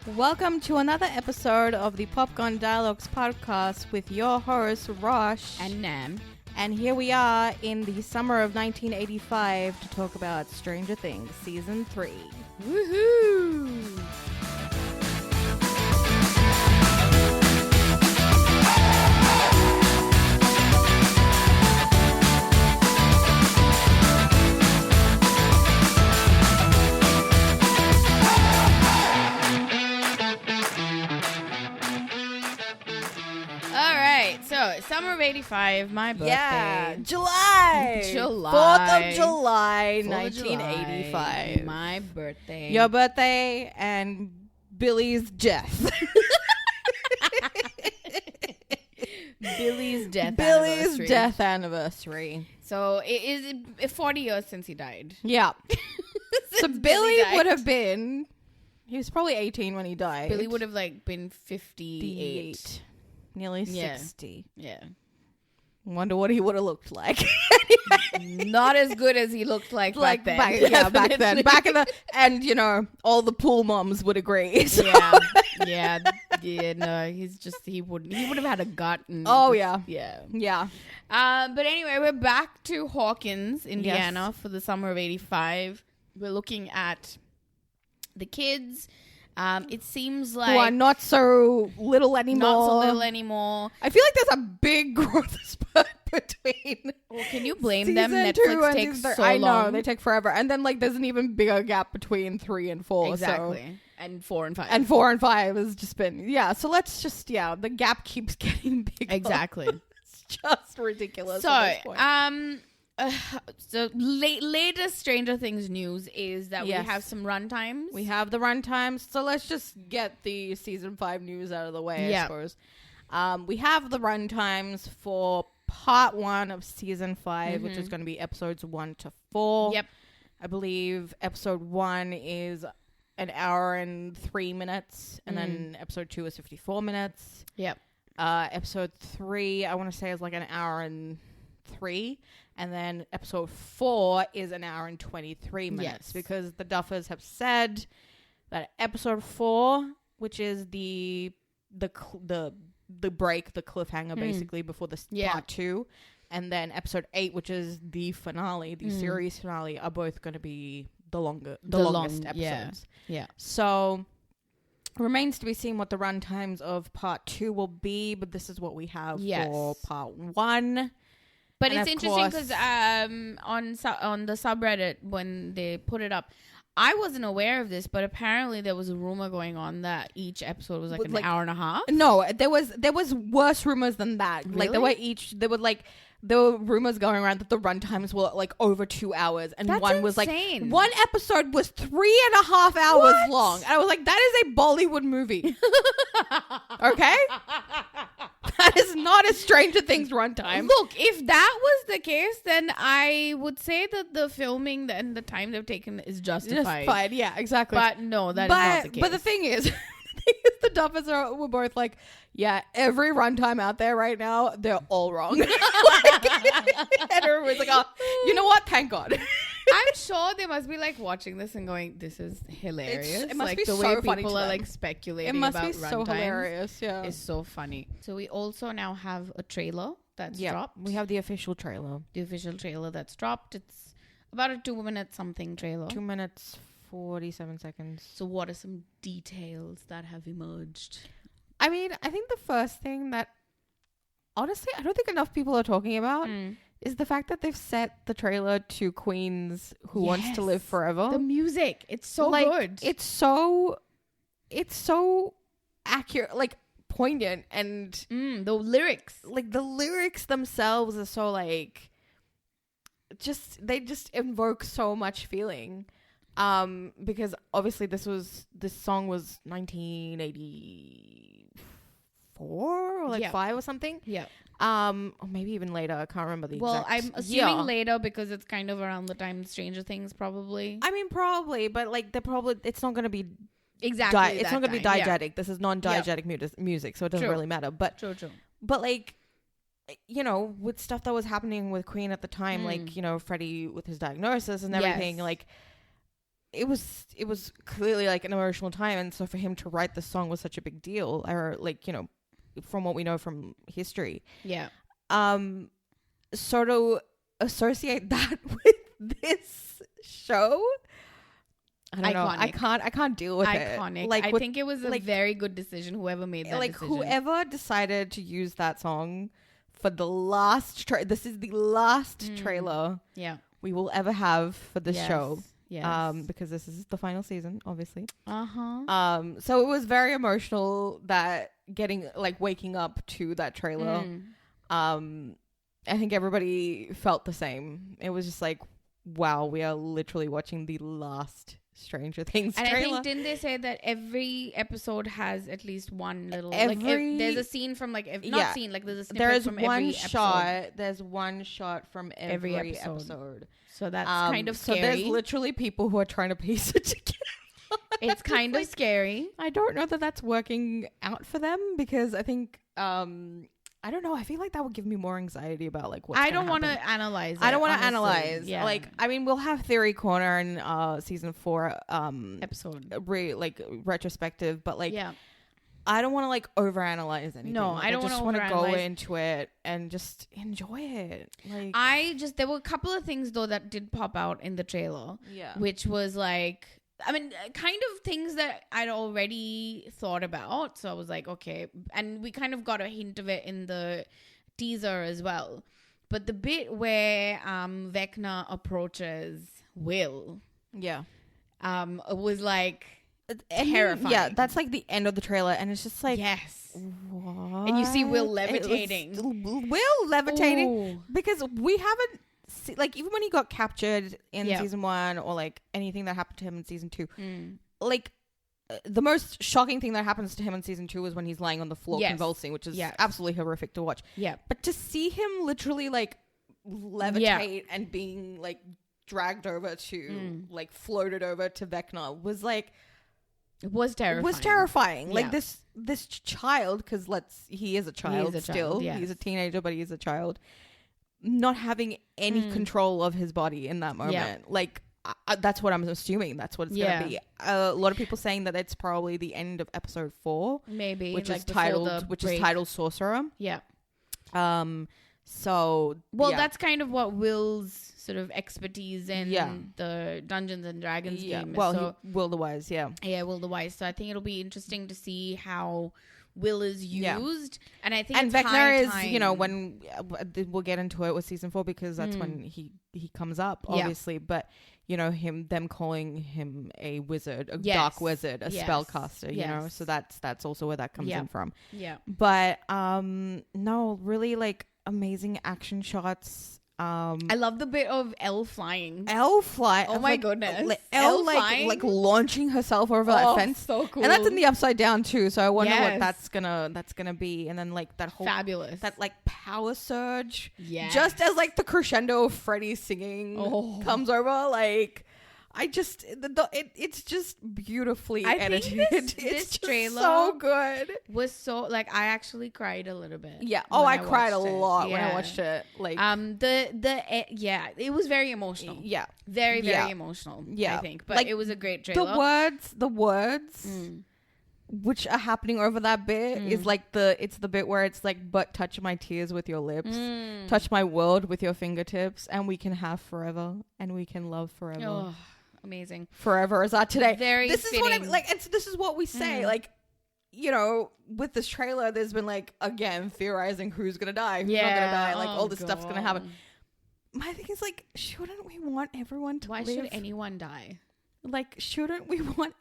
Welcome to another episode of the Popcorn Dialogues podcast with your hosts, Rosh and Nam. And here we are in the summer of 1985 to talk about Stranger Things Season 3. Woohoo! Summer of 85, my birthday. Yeah, July. 4th of July, 1985. My birthday. Your birthday and Billy's death. Billy's death anniversary. So it is 40 years since he died. Yeah. So Billy would have been, he was probably 18 when he died. Billy would have been 58. Nearly 60. Yeah. Wonder what he would have looked like. Not as good as he looked like back then. Back then. Back in the, and all the pool moms would agree. So. Yeah. No, he would have had a gut. And yeah. But anyway, we're back to Hawkins, Indiana for the summer of 85. We're looking at the kids. It seems like... Who are not so little anymore. I feel like there's a big growth spurt between... Well, can you blame them? Netflix takes so long. I know, they take forever. And then, there's an even bigger gap between 3 and 4. Exactly. So. And 4 and 5. And 4 and 5 has just been... Yeah, so let's just... Yeah, the gap keeps getting bigger. Exactly. It's just ridiculous at this point. So latest Stranger Things news is that we have some runtimes. We have the runtimes. So let's just get the season 5 news out of the way, I suppose. We have the runtimes for part 1 of season 5, which is going to be episodes 1 to 4. Yep. I believe episode 1 is an hour and 3 minutes, and then episode 2 is 54 minutes. Yep. Episode 3, I want to say, is an hour and 3. And then episode 4 is an hour and 23 minutes because the Duffers have said that episode 4, which is the break, the cliffhanger basically before the part 2, and then episode 8, which is the finale, the series finale, are both going to be the longest episodes. Yeah. So remains to be seen what the runtimes of part 2 will be, but this is what we have for part 1. But it's interesting because on the subreddit, when they put it up, I wasn't aware of this, but apparently there was a rumor going on that each episode was an hour and a half. No, there was worse rumors than that. Really? There were rumors going around that the runtimes were over 2 hours, and That's one was insane. one episode was 3.5 hours long. And I was like, that is a Bollywood movie. Okay? That is not a Stranger Things runtime. Look, if that was the case, then I would say that the filming and the time they've taken is justified. Yeah, exactly. But no, that is not the case. But the thing is, the Duffers were both like, yeah, every runtime out there right now, they're all wrong. And everyone's like, oh, you know what? Thank God. I'm sure they must be watching this and going, this is hilarious. It must be the so way funny people to are them. speculating it must about be so hilarious. Yeah, it's so funny. So we also now have a trailer that's dropped. We have the official trailer. The official trailer that's dropped. It's about a 2-minute something trailer. 2 minutes 47 seconds. So what are some details that have emerged? I mean, I think the first thing that honestly I don't think enough people are talking about is the fact that they've set the trailer to Queen's Who Wants to Live Forever. The music, it's so good. It's so accurate, poignant, and the lyrics. The lyrics themselves are so they just invoke so much feeling. Because obviously this song was 1984 or 5 or something. Yeah. Or maybe even later. I can't remember the exact. Well, I'm assuming later because it's kind of around the time Stranger Things, probably. I mean, probably, but it's not going to be exactly. It's not going to be diegetic. Yeah. This is non-diegetic music, so it doesn't really matter. But true. But with stuff that was happening with Queen at the time, Freddie with his diagnosis and everything, it was clearly like an emotional time, and so for him to write the song was such a big deal, or like, you know, from what we know from history. Yeah. So to associate that with this show, I don't know. I can't deal with it. Iconic. Like, I think it was a very good decision. Whoever made that decision. Whoever decided to use that song for the last this is the last trailer we will ever have for this show. Yes. Because this is the final season, obviously. So it was very emotional that waking up to that trailer. I think everybody felt the same. It was just like, wow, we are literally watching the last Stranger Things trailer. And I think, didn't they say that every episode has at least one little there's a scene from there's a snippet from every episode. There's one shot from every episode. So that's kind of scary. So there's literally people who are trying to piece it together. It's kind of scary. I don't know that that's working out for them, because I think I don't know. I feel like that would give me more anxiety about like what. I don't want to analyze. I don't want to analyze. Yeah. Like, I mean, we'll have Theory Corner in season 4 episode retrospective, but like, I don't want to like overanalyze anything. No, like, I don't want to go into it and just enjoy it. Like, there were a couple of things though that did pop out in the trailer. Yeah, which was like, I mean, kind of things that I'd already thought about. So I was like, okay. And we kind of got a hint of it in the teaser as well. But the bit where Vecna approaches Will. Yeah. Was like terrifying. Yeah, that's like the end of the trailer. And it's just like... Yes. What? And you see Will levitating. Will levitating. Ooh. Because we haven't... like, even when he got captured in season 1, or like anything that happened to him in season 2, like the most shocking thing that happens to him in season 2 is when he's lying on the floor convulsing, which is absolutely horrific to watch. Yeah, but to see him literally like levitate and being like dragged over to like floated over to Vecna was like, it was terrifying. Like this child, because he is a child still. Yes. He's a teenager, but he is a child. Not having any control of his body in that moment. Like, that's what I'm assuming. That's what it's going to be. A lot of people saying that it's probably the end of episode 4. Maybe. Which is titled Sorcerer. Yeah. So. Well, that's kind of what Will's sort of expertise in the Dungeons and Dragons game is. Well, Will the Wise, Yeah, Will the Wise. So I think it'll be interesting to see how Will is used, and I think Vecna is, you know, when we'll get into it with season 4, because that's when he comes up, obviously. But you know, them calling him a wizard, a dark wizard, a spellcaster, you know, so that's also where that comes in from. Yeah, but no, really like amazing action shots. I love the bit of Elle flying. Oh my goodness. Elle like launching herself over that fence. So cool. And that's in the Upside Down too. So I wonder what that's gonna be. And then like that whole fabulous, that like power surge. Yeah. Just as like the crescendo of Freddie singing comes over, like it's just beautifully edited. This trailer so good. Was so like, I actually cried a little bit. Yeah. Oh, I cried a lot when I watched it. Like it was very emotional. Yeah. Very emotional. Yeah. I think, but like, it was a great trailer. The words which are happening over that bit is like it's the bit where it's like, but touch my tears with your lips, touch my world with your fingertips, and we can have forever, and we can love forever. Oh. Amazing. Forever is that today. Very this fitting. Is what I'm like. This is what we say. Like, you know, with this trailer, there's been like, again, theorizing who's gonna die, who's not gonna die, like all this stuff's gonna happen. My thing is like, shouldn't we want everyone to live? Why should anyone die? Like, shouldn't we want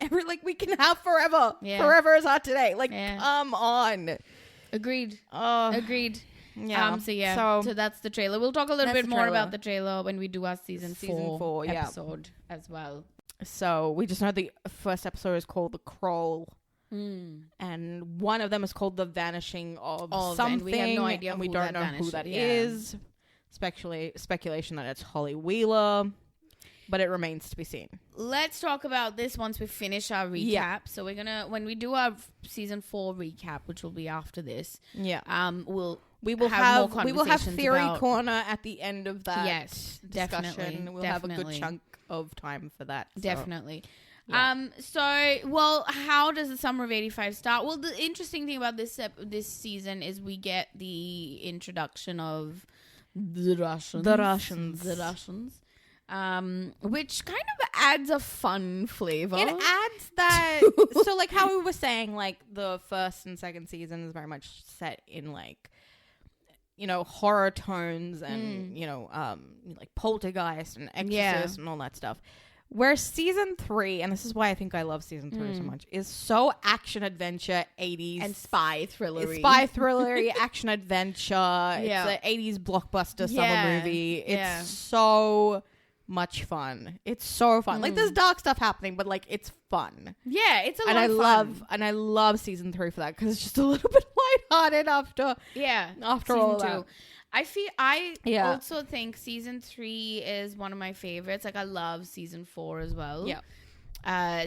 we can have forever? Yeah. Forever is not today. Like, come on. Agreed. Agreed. Yeah. So that's the trailer. We'll talk a little bit more about the trailer when we do our season 4 episode as well. So we just know the first episode is called The Crawl. And one of them is called The Vanishing of something. And we have no idea, and we don't know who that is. Speculation that it's Holly Wheeler, but it remains to be seen. Let's talk about this once we finish our recap. Yeah. So we're gonna, when we do our season 4 recap, which will be after this, we'll We will have theory corner at the end of that. Yes, discussion. Definitely. We'll have a good chunk of time for that. So. Definitely. Yeah. How does the summer of '85 start? Well, the interesting thing about this season is we get the introduction of the Russians. Which kind of adds a fun flavor. It adds that. So, like how we were saying, like the first and second season is very much set in like, you know, horror tones and you know, like Poltergeist and Exorcist and all that stuff. Where season 3, and this is why I think I love season 3 so much, is so action adventure 80s and spy thrillery. Action adventure. It's an 80s blockbuster summer movie. It's so much fun. It's so fun. Like there's dark stuff happening, but like it's fun. Yeah, it's a lot of fun. And I love season 3 for that because it's just a little bit lighthearted after all that. I also think season 3 is one of my favorites. Like I love season 4 as well. Yeah.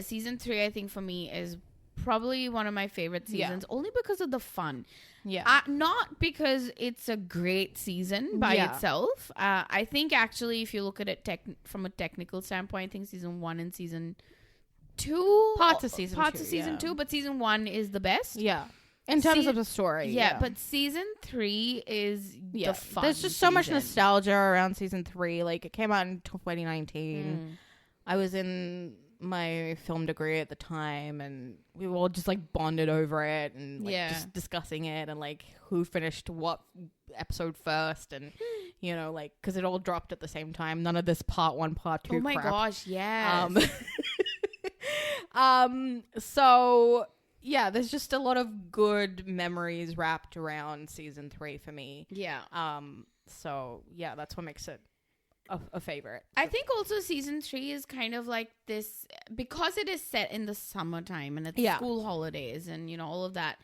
Season 3 I think for me is probably one of my favorite seasons only because of the fun. Yeah. Not because it's a great season by itself. I think actually if you look at it from a technical standpoint, I think season 1 and season 2 parts of season 2, but season 1 is the best. Yeah. In terms of the story. Yeah, but season 3 is the fun. There's just so much nostalgia around season 3. Like, it came out in 2019. I was in my film degree at the time, and we were all just, like, bonded over it and, like, just discussing it and, like, who finished what episode first and, you know, like, because it all dropped at the same time. None of this part 1, part 2 crap. Oh, my gosh, yes. So... yeah, there's just a lot of good memories wrapped around season 3 for me. Yeah. So yeah, that's what makes it a favorite. I think also season 3 is kind of like this because it is set in the summertime and it's school holidays and you know all of that.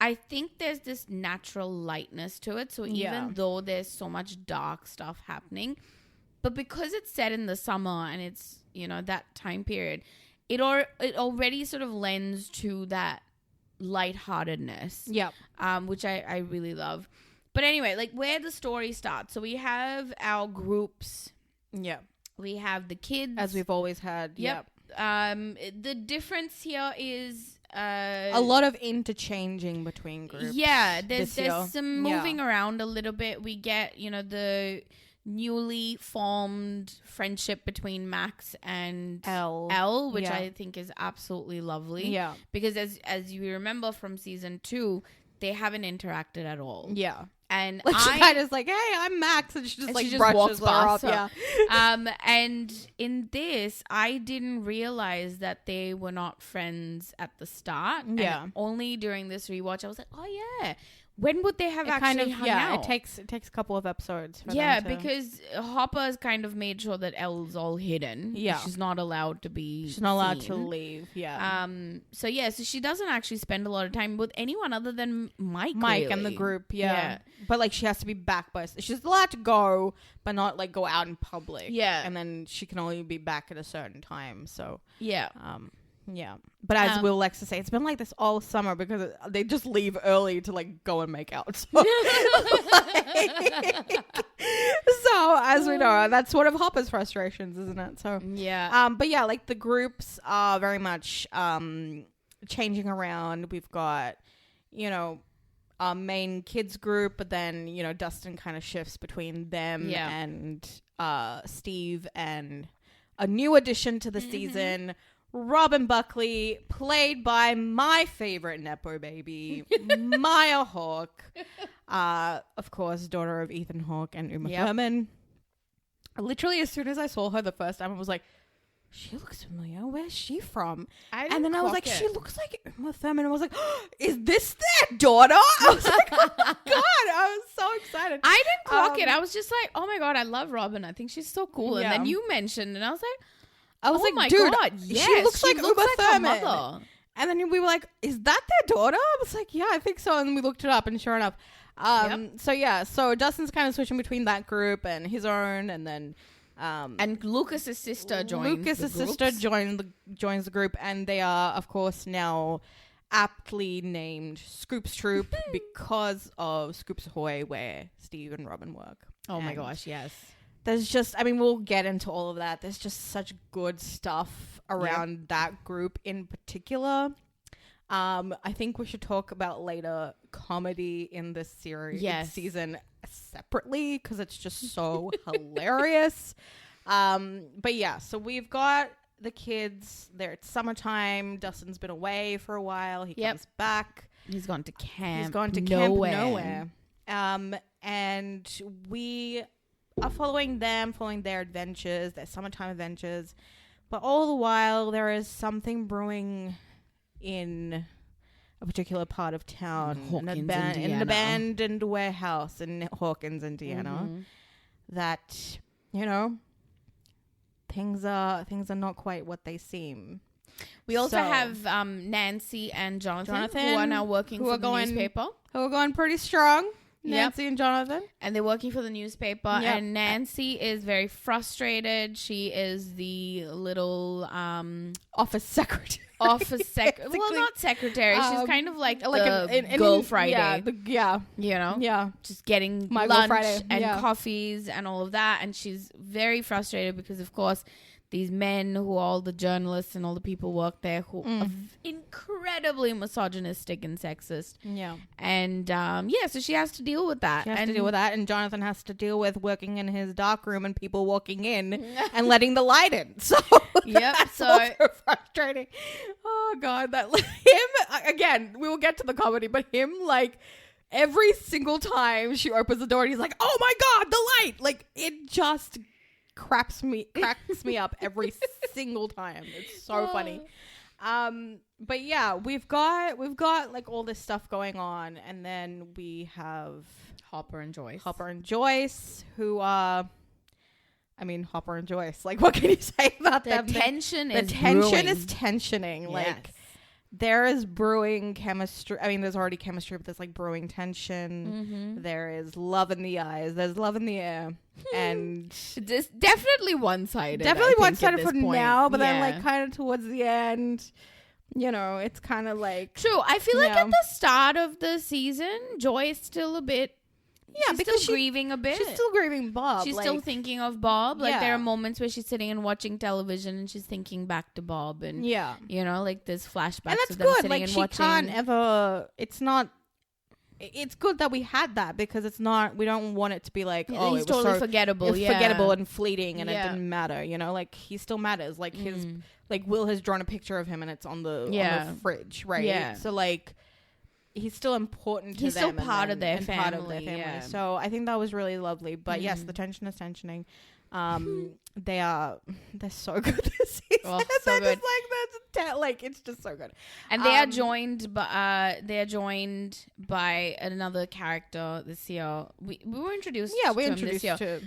I think there's this natural lightness to it. So even though there's so much dark stuff happening, but because it's set in the summer and it's you know that time period. It already sort of lends to that lightheartedness. Yeah. Which I really love. But anyway, like where the story starts. So we have our groups. Yeah. We have the kids. As we've always had. Yep. The difference here is a lot of interchanging between groups. Yeah. There's some moving around a little bit. We get, you know, the newly formed friendship between Max and Elle, which I think is absolutely lovely. Yeah. Because as you remember from season 2, they haven't interacted at all. Yeah. And like she kind of is like, hey, I'm Max, and she just brushes her off. Yeah. And in this, I didn't realize that they were not friends at the start. Yeah. And only during this rewatch, I was like, oh yeah. When would they have actually hung out? It takes a couple of episodes for them to... because Hopper's kind of made sure that Elle's all hidden. Yeah. She's not allowed to be She's not allowed to leave, yeah. So she doesn't actually spend a lot of time with anyone other than Mike, really. And the group, yeah. But, like, she has to be back by... She's allowed to go, but not, like, go out in public. Yeah. And then she can only be back at a certain time, so... Yeah. Yeah, but as Will likes to say, it's been like this all summer because they just leave early to like go and make out. So, so as we know, that's sort of Hopper's frustrations, isn't it? So yeah. But yeah, like the groups are very much changing around. We've got, you know, our main kids group, but then you know Dustin kind of shifts between them and Steve and a new addition to the season. Robin Buckley, played by my favorite Nepo baby, Maya Hawke. Of course, daughter of Ethan Hawke and Uma Thurman. Literally, as soon as I saw her the first time, I was like, she looks familiar. Where's she from? And then I was like, she looks like Uma Thurman. And I was like, oh, is this their daughter? I was like, oh my God. I was so excited. I didn't clock it. I was just like, oh my God, I love Robin. I think she's so cool. And then you mentioned, and I was like, like, dude, God, yes, she looks like Uma Thurman. And then we were like, is that their daughter? I was like, yeah, I think so. And we looked it up, and sure enough. So Dustin's kind of switching between that group and his own, and then... and Lucas's sister joins joins the group, and they are, of course, now aptly named Scoops Troop because of Scoops Ahoy, where Steve and Robin work. Oh my gosh, yes. There's just, I mean, we'll get into all of that. There's just such good stuff around that group in particular. I think we should talk about later comedy in this series, season separately, because it's just so hilarious. But yeah, so we've got the kids there. It's summertime. Dustin's been away for a while. He comes back. He's gone to camp. Camp nowhere. And we are following their adventures, their summertime adventures. But all the while, there is something brewing in a particular part of town, in an abandoned warehouse in Hawkins, Indiana, that, you know, things are not quite what they seem. We also have Nancy and Jonathan, who are now working for the newspaper. Who are going pretty strong. Nancy and Jonathan. And they're working for the newspaper. Yep. And Nancy is very frustrated. She is the little office secretary. Well, not secretary. She's kind of like the Girl Friday. You know? Yeah. Just getting My lunch and coffees and all of that. And she's very frustrated because, of course, these men who all the journalists and all the people work there who are incredibly misogynistic and sexist. Yeah. And so she has to deal with that. And Jonathan has to deal with working in his dark room and people walking in and letting the light in. So that's also frustrating. Oh God, that him again. We will get to the comedy, but him like every single time she opens the door, and he's like, "Oh my God, the light!" Like it just cracks me up every single time. It's so funny. But yeah, we've got like all this stuff going on, and then we have Hopper and Joyce, who are, I mean, Hopper and Joyce, like what can you say about them? The tension is tensioning. Yes. Like there is brewing chemistry. I mean, there's already chemistry, but there's like brewing tension. There is love in the eyes. There's love in the air. And it's definitely one-sided. For now, but then like kind of towards the end, you know, it's kind of like... True. I feel like at the start of the season, Joy is still a bit... Yeah, because she's grieving a bit. She's still grieving Bob. She's still thinking of Bob. Like there are moments where she's sitting and watching television and she's thinking back to Bob. And you know, like there's flashbacks. And that's of them good. Sitting like and she watching. Can't ever. It's not. It's good that we had that because it's not. We don't want it to be like he's it was totally forgettable. Forgettable and fleeting, and it didn't matter. You know, like he still matters. Like his like Will has drawn a picture of him and it's on the fridge, right? Yeah. So like. He's still important to them. He's still part of their family. Yeah. So I think that was really lovely. But yes, the tension is tensioning. They're so good this season. Oh, so good. It's just so good. And they are joined by another character this year. We were introduced. Yeah, we were introduced to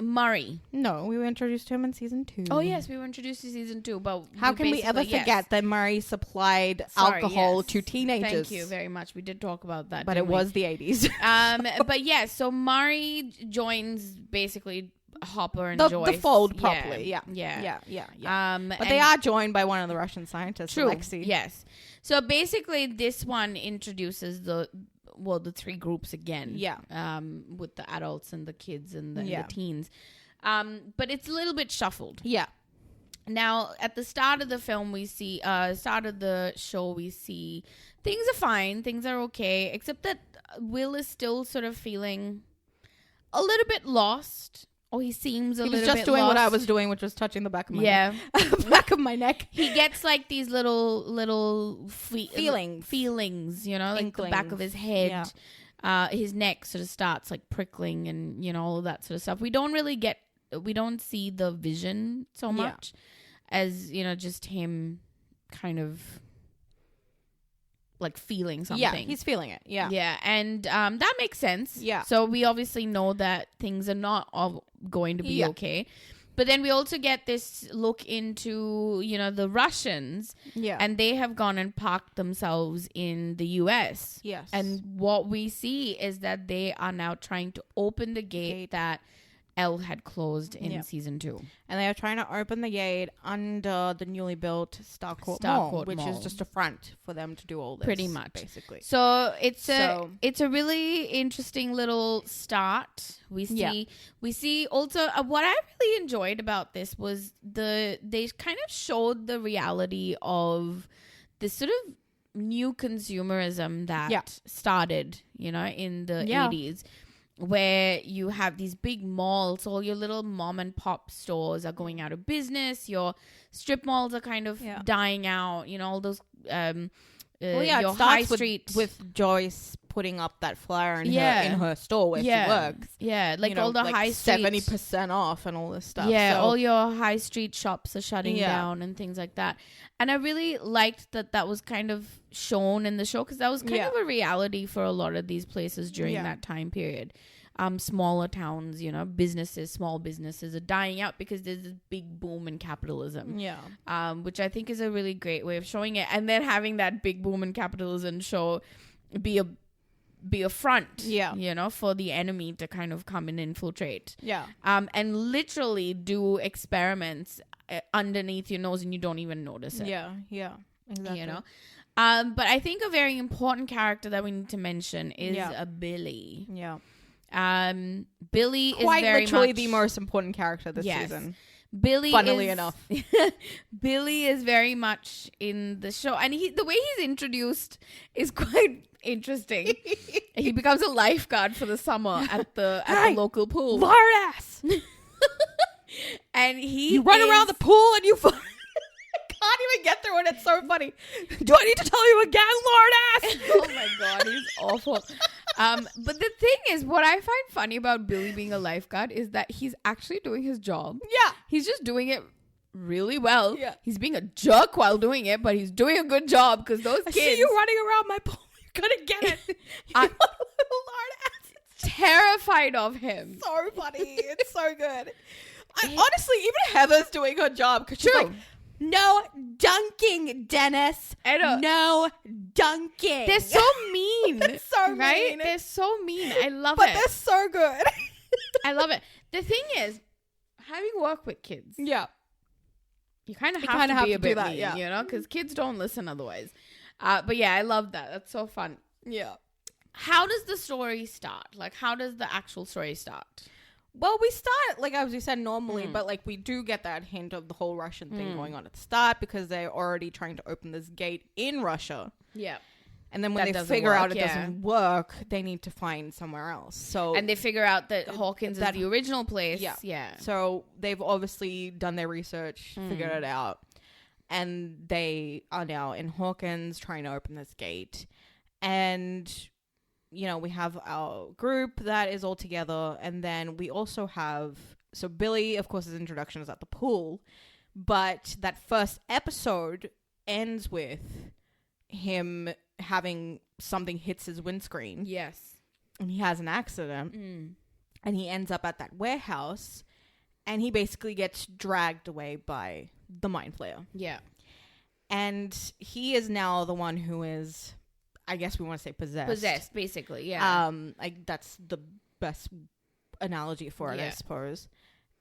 Murray. No, we were introduced to him in season 2. Oh yes, we were introduced to season 2. But how can we ever forget that Murray supplied alcohol to teenagers? Thank you very much. We did talk about that, but it was the 80s. But yes, so Murray joins basically Hopper and Joyce. The fold properly. Yeah. But they are joined by one of the Russian scientists, true. Alexei. Yes. So basically this one introduces the 3 groups again. Yeah. With the adults and the kids and the teens. But it's a little bit shuffled. Yeah. Now, at the start of the film, we see, start of the show, we see things are fine. Things are okay. Except that Will is still sort of feeling a little bit lost. Or he seems a little bit lost. He was just doing what I was doing, which was touching the back of my neck. Back of my neck. He gets like these little feelings, you know, like Inklings. The back of his head. Yeah. His neck sort of starts like prickling and, you know, all of that sort of stuff. We don't see the vision so much as, you know, just him kind of like feeling something. Yeah, he's feeling it. Yeah. Yeah. And that makes sense. Yeah. So we obviously know that things are not all going to be okay. But then we also get this look into, you know, the Russians. Yeah. And they have gone and parked themselves in the US. Yes. And what we see is that they are now trying to open the gate that L had closed in season 2. And they are trying to open the gate under the newly built Starcourt Mall, which is just a front for them to do all this. Pretty much. Basically. So it's a really interesting little start. We see also what I really enjoyed about this was they kind of showed the reality of this sort of new consumerism that started, in the 80s. Where you have these big malls, all your little mom and pop stores are going out of business. Your strip malls are kind of dying out. All those. Your high street with Joyce putting up that flyer in her store where she works. Yeah, like all the high street 70% off and all this stuff. Yeah, all your high street shops are shutting down and things like that. And I really liked that was kind of shown in the show because that was kind of a reality for a lot of these places during that time period. Smaller towns, small businesses are dying out because there's this big boom in capitalism. Yeah. Which I think is a really great way of showing it. And then having that big boom in capitalism show be a front, for the enemy to kind of come and infiltrate. Yeah. And literally do experiments underneath your nose and you don't even notice it. Yeah. Yeah. Exactly. But I think a very important character that we need to mention is Billy. Yeah. Billy quite is very literally much the most important character this season. Billy, funnily enough, Billy is very much in the show, and the way he's introduced is quite interesting. He becomes a lifeguard for the summer at the local pool. Lard ass. And you run around the pool and you can't even get through it. It's so funny. Do I need to tell you again, lard ass? Oh my god, he's awful. But the thing is, what I find funny about Billy being a lifeguard is that he's actually doing his job. Yeah. He's just doing it really well. Yeah. He's being a jerk while doing it, but he's doing a good job because those kids... I see you running around my pool. You're gonna get it. I'm a little lard ass. Terrified of him. So funny. It's so good. Honestly, even Heather's doing her job because she's like... No dunking, Dennis. I know. No dunking. They're so mean. They're so right? mean. They're so mean. I love it. But they're so good. I love it. The thing is, having worked with kids, you kind of have to be a bit mean, because kids don't listen otherwise. But yeah, I love that. That's so fun. Yeah. How does the story start? Like, how does the actual story start? Well, we start, like, as we said, normally, but, like, we do get that hint of the whole Russian thing going on at the start because they're already trying to open this gate in Russia. Yeah. And then when they figure out it doesn't work, they need to find somewhere else. And they figure out that Hawkins is the original place. Yeah. So they've obviously done their research, figured it out. And they are now in Hawkins trying to open this gate. And... we have our group that is all together. And then we also have... So Billy, of course, his introduction is at the pool. But that first episode ends with him having something hits his windscreen. Yes. And he has an accident. And he ends up at that warehouse. And he basically gets dragged away by the Mind Flayer. Yeah. And he is now the one who is... I guess we want to say possessed. Possessed, basically, yeah. Like that's the best analogy for it, I suppose.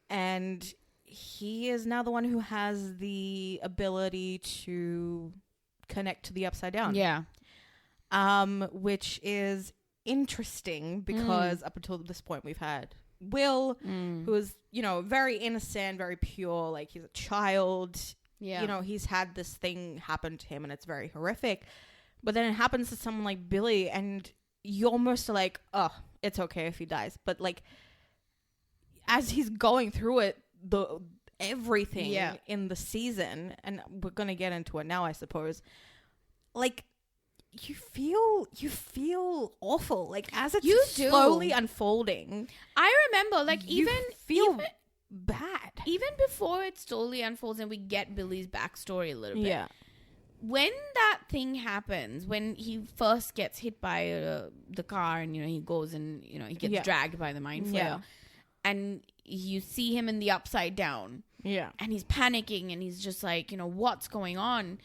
And he is now the one who has the ability to connect to the Upside Down. Yeah. Which is interesting because up until this point we've had Will, who is, very innocent, very pure, like he's a child. Yeah. He's had this thing happen to him and it's very horrific. But then it happens to someone like Billy, and you almost are like, oh, it's okay if he dies. But, like, as he's going through it, everything in the season, and we're going to get into it now, I suppose, like, you feel awful. Like, as it's slowly unfolding. I remember, like, even bad. Even before it slowly unfolds and we get Billy's backstory a little bit. Yeah. When that thing happens, when he first gets hit by the car and, he goes and, he gets dragged by the Mind Flayer and you see him in the Upside Down and he's panicking and he's just like, what's going on?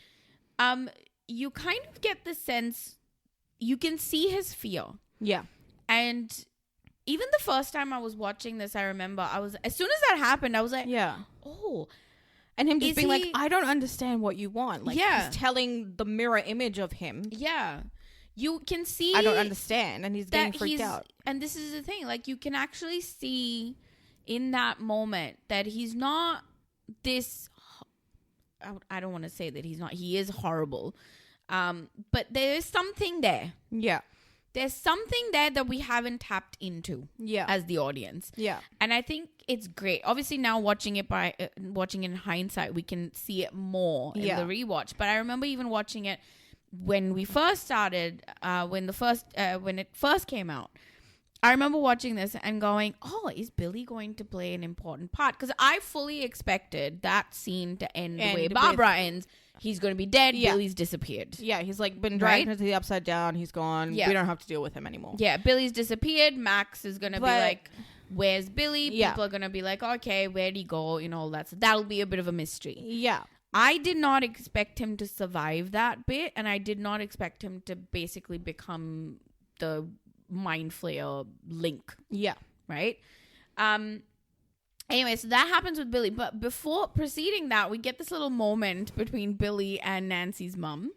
You kind of get the sense you can see his fear. Yeah. And even the first time I was watching this, I remember as soon as that happened, I was like, oh. And him just being like, I don't understand what you want. Like, he's telling the mirror image of him. Yeah. You can see. I don't understand. And he's getting freaked out. And this is the thing. Like, you can actually see in that moment that he's not this. I don't want to say that he's not. He is horrible. But there is something there. Yeah. There's something there that we haven't tapped into as the audience. Yeah. And I think it's great. Obviously now watching in hindsight, we can see it more in the rewatch. But I remember even watching it when we first started, when it first came out. I remember watching this and going, oh, is Billy going to play an important part? Because I fully expected that scene to end the way Barbara ends. He's going to be dead. Yeah. Billy's disappeared. Yeah, he's like been dragged into the Upside Down. He's gone. Yeah. We don't have to deal with him anymore. Yeah, Billy's disappeared. Max is going to be like, where's Billy? People are going to be like, okay, where'd he go? You know, that'll be a bit of a mystery. Yeah. I did not expect him to survive that bit. And I did not expect him to basically become the Mind Flayer Link. Yeah. Right? Anyway, so that happens with Billy. But before proceeding that, we get this little moment between Billy and Nancy's mum.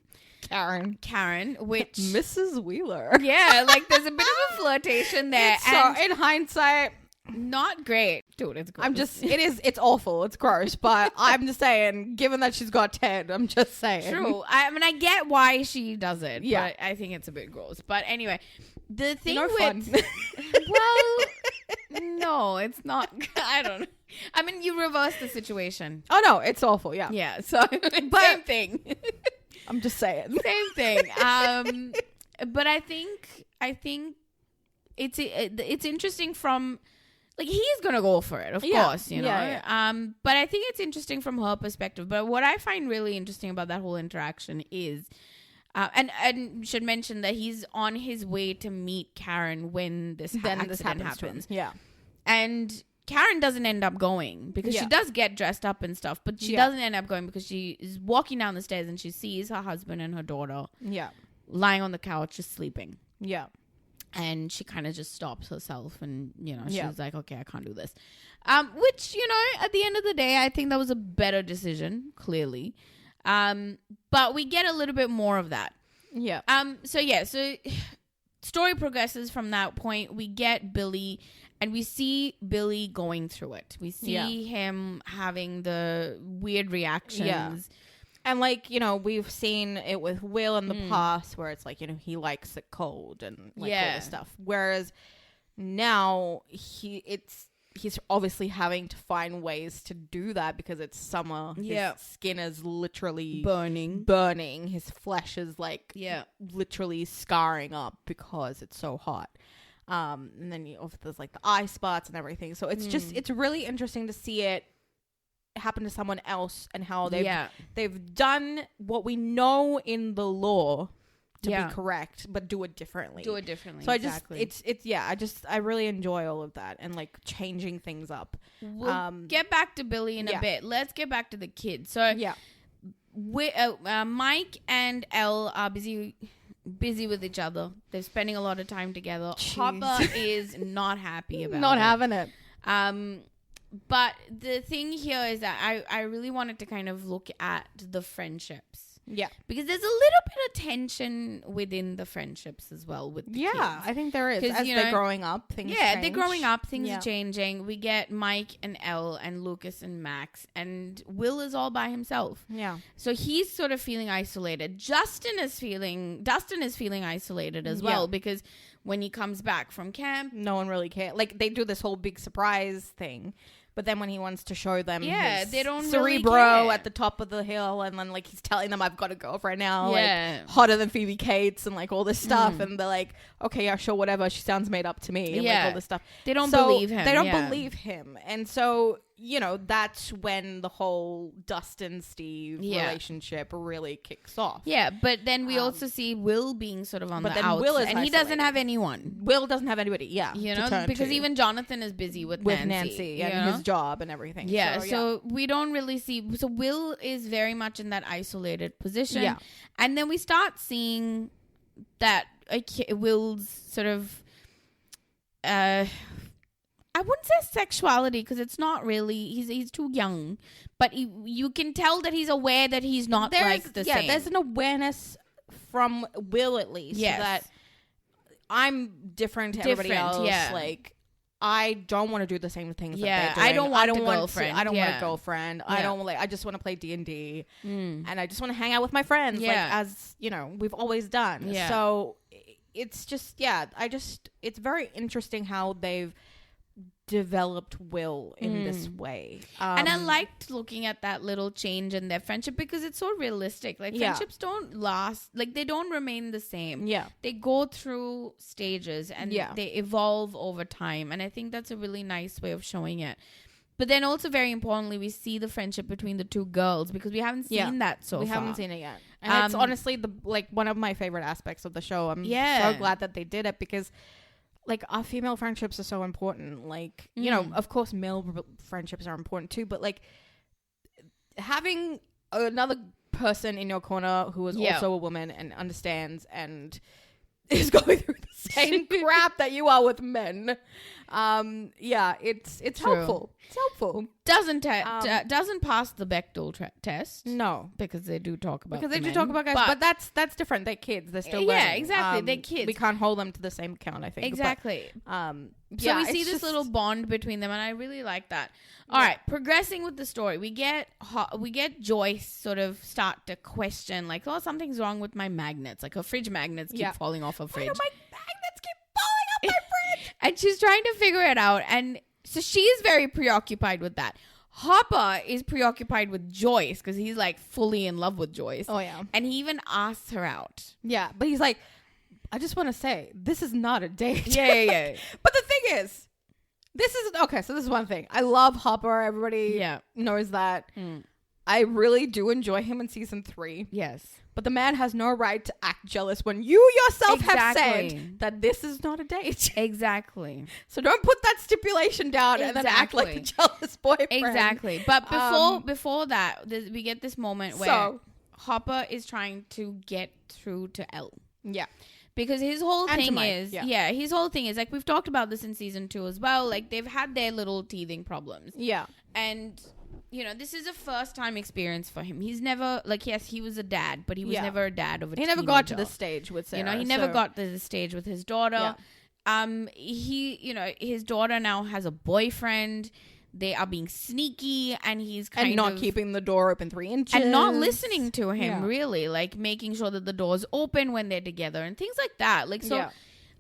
Karen, which... Mrs. Wheeler. Yeah, like there's a bit of a flirtation there. So, in hindsight... Not great. Dude, it's gross. It's awful. It's gross. But I'm just saying, given that she's got Ted, I'm just saying. True. I mean, I get why she does it. Yeah. But I think it's a bit gross. But anyway, the thing fun. Well, no, it's not. I don't know. I mean, you reverse the situation. Oh, no, it's awful. Yeah. Yeah. So, same thing. I'm just saying. Same thing. But I think it's interesting from... Like, he's going to go for it, of course, you know. Yeah. But I think it's interesting from her perspective. But what I find really interesting about that whole interaction is, and should mention that he's on his way to meet Karen when this accident happens. Yeah. And Karen doesn't end up going because she does get dressed up and stuff, but she doesn't end up going because she is walking down the stairs and she sees her husband and her daughter lying on the couch just sleeping. Yeah. And she kind of just stops herself and, you know, she's like, okay, I can't do this. Which, you know, at the end of the day, I think that was a better decision, clearly. But we get a little bit more of that. Yeah. So story progresses from that point. We get Billy and we see Billy going through it. We see him having the weird reactions. Yeah. And, like, you know, we've seen it with Will in the past where it's like, you know, he likes it cold and, like, all this stuff. Whereas now he's obviously having to find ways to do that because it's summer. His skin is literally burning. His flesh is, like, literally scarring up because it's so hot. And then there's, like, the eye spots and everything. So it's just, it's really interesting to see it happen to someone else and how they've done what we know in the law to be correct, but do it differently. So I really enjoy all of that and, like, changing things up. We'll get back to Billy in a bit. Let's get back to the kids. So Mike and Elle are busy with each other. They're spending a lot of time together. Hopper is not happy about not having it. But the thing here is that I really wanted to kind of look at the friendships. Yeah. Because there's a little bit of tension within the friendships as well with the kids. I think there is. As they're growing up, things change. They're growing up, things are changing. We get Mike and Elle and Lucas and Max, and Will is all by himself. Yeah. So he's sort of feeling isolated. Dustin is feeling isolated as well because when he comes back from camp, no one really cares. Like, they do this whole big surprise thing. But then when he wants to show them his they don't Cerebro really at the top of the hill, and then, like, he's telling them, I've got a girlfriend now, like, hotter than Phoebe Cates, and, like, all this stuff. And they're like, okay, yeah, sure, whatever. She sounds made up to me. And, like, all this stuff. They don't believe him. They don't believe him. And so, you know, that's when the whole Dustin-Steve relationship really kicks off. Yeah, but then we also see Will being sort of on the outs. Will is isolated. He doesn't have anyone. Will doesn't have anybody, you know, because even Jonathan is busy with Nancy and his job and everything. Yeah, so we don't really see... So Will is very much in that isolated position. Yeah. And then we start seeing that Will's sort of I wouldn't say sexuality because it's not really. He's too young, but you can tell that he's aware that he's not like the same. Yeah, there's an awareness from Will at least that I'm different to everybody else. Yeah. Like I don't want to do the same things. Yeah, that they're doing. I don't want a girlfriend. I don't want a girlfriend. Yeah. I just want to play D&D, and I just want to hang out with my friends. Like as you know, we've always done. Yeah. So it's just it's very interesting how they've developed Will in this way, and I liked looking at that little change in their friendship because it's so realistic. Like friendships don't last, like they don't remain the same. They go through stages and they evolve over time, and I think that's a really nice way of showing it. But then also very importantly, we see the friendship between the two girls because we haven't seen that so far. We haven't seen it yet, and it's honestly one of my favorite aspects of the show. I'm so glad that they did it because like our female friendships are so important. Like, you know, of course male friendships are important too, but like having another person in your corner who is also a woman and understands and is going through the same crap that you are with men. It's helpful. It's helpful. Doesn't pass the Bechdel test. No, because they do talk about guys, but that's different. They're kids. They're still learning. Exactly. They're kids. We can't hold them to the same account, I think. Exactly. But, so we see this little bond between them, and I really like that. All right, progressing with the story, we get Joyce sort of start to question, like, oh, something's wrong with my magnets. Like her fridge magnets keep falling off her fridge. Why do my magnets keep falling off my fridge? And she's trying to figure it out, and so she's very preoccupied with that. Hopper is preoccupied with Joyce because he's like fully in love with Joyce. Oh yeah, and he even asks her out. Yeah, but he's like, I just want to say this is not a date. Yeah. But the thing is, this is okay. So this is one thing. I love Hopper. Everybody knows that. I really do enjoy him in season 3. Yes. But the man has no right to act jealous when you yourself have said that this is not a date. Exactly. So don't put that stipulation down and then act like a jealous boyfriend. Exactly. But before that, we get this moment where Hopper is trying to get through to Elle. Yeah. Because his whole thing is, his whole thing is, like, we've talked about this in season 2 as well. Like, they've had their little teething problems. Yeah. And, you know, this is a first time experience for him. He's never, like, yes, he was a dad, but he was never a dad of a teenager. He never got to the stage with Sarah. You know, he never got to the stage with his daughter. Yeah. His daughter now has a boyfriend. They are being sneaky, and he's not keeping the door open 3 inches. And not listening to him, really. Like, making sure that the door's open when they're together and things like that. Like, so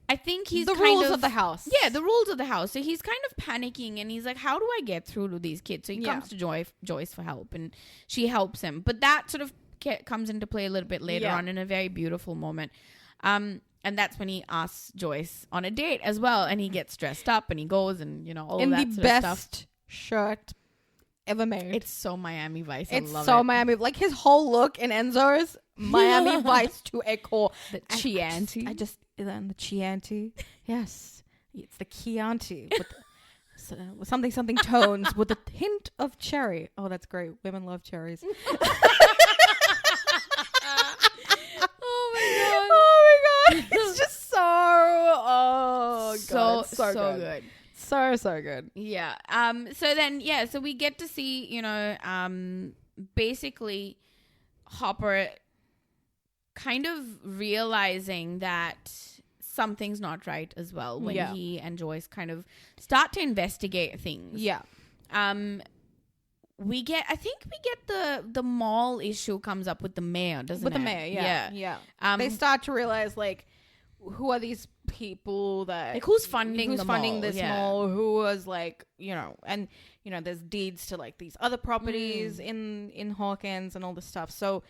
I think he's the rules of the house. Yeah, the rules of the house. So he's kind of panicking, and he's like, how do I get through to these kids? So he comes to Joyce for help, and she helps him. But that sort of comes into play a little bit later on in a very beautiful moment. And that's when he asks Joyce on a date as well, and he gets dressed up, and he goes, and, you know, all that sort of stuff. Shirt ever made. It's so Miami Vice. I love it. It's so Miami. Like his whole look in Enzo's Miami Vice to a core. The Chianti. The Chianti. Yes, it's the Chianti with something tones with a hint of cherry. Oh, that's great. Women love cherries. Oh my god! It's just so good. So good. Yeah. So we get to see, you know, basically Hopper kind of realizing that something's not right as well when he and Joyce kind of start to investigate things. Yeah. We get the mall issue comes up with the mayor, doesn't it? With the mayor, yeah. They start to realize, like, who are these people that, like, who's funding this mall, who was, like, you know, and, you know, there's deeds to, like, these other properties in Hawkins and all this stuff. So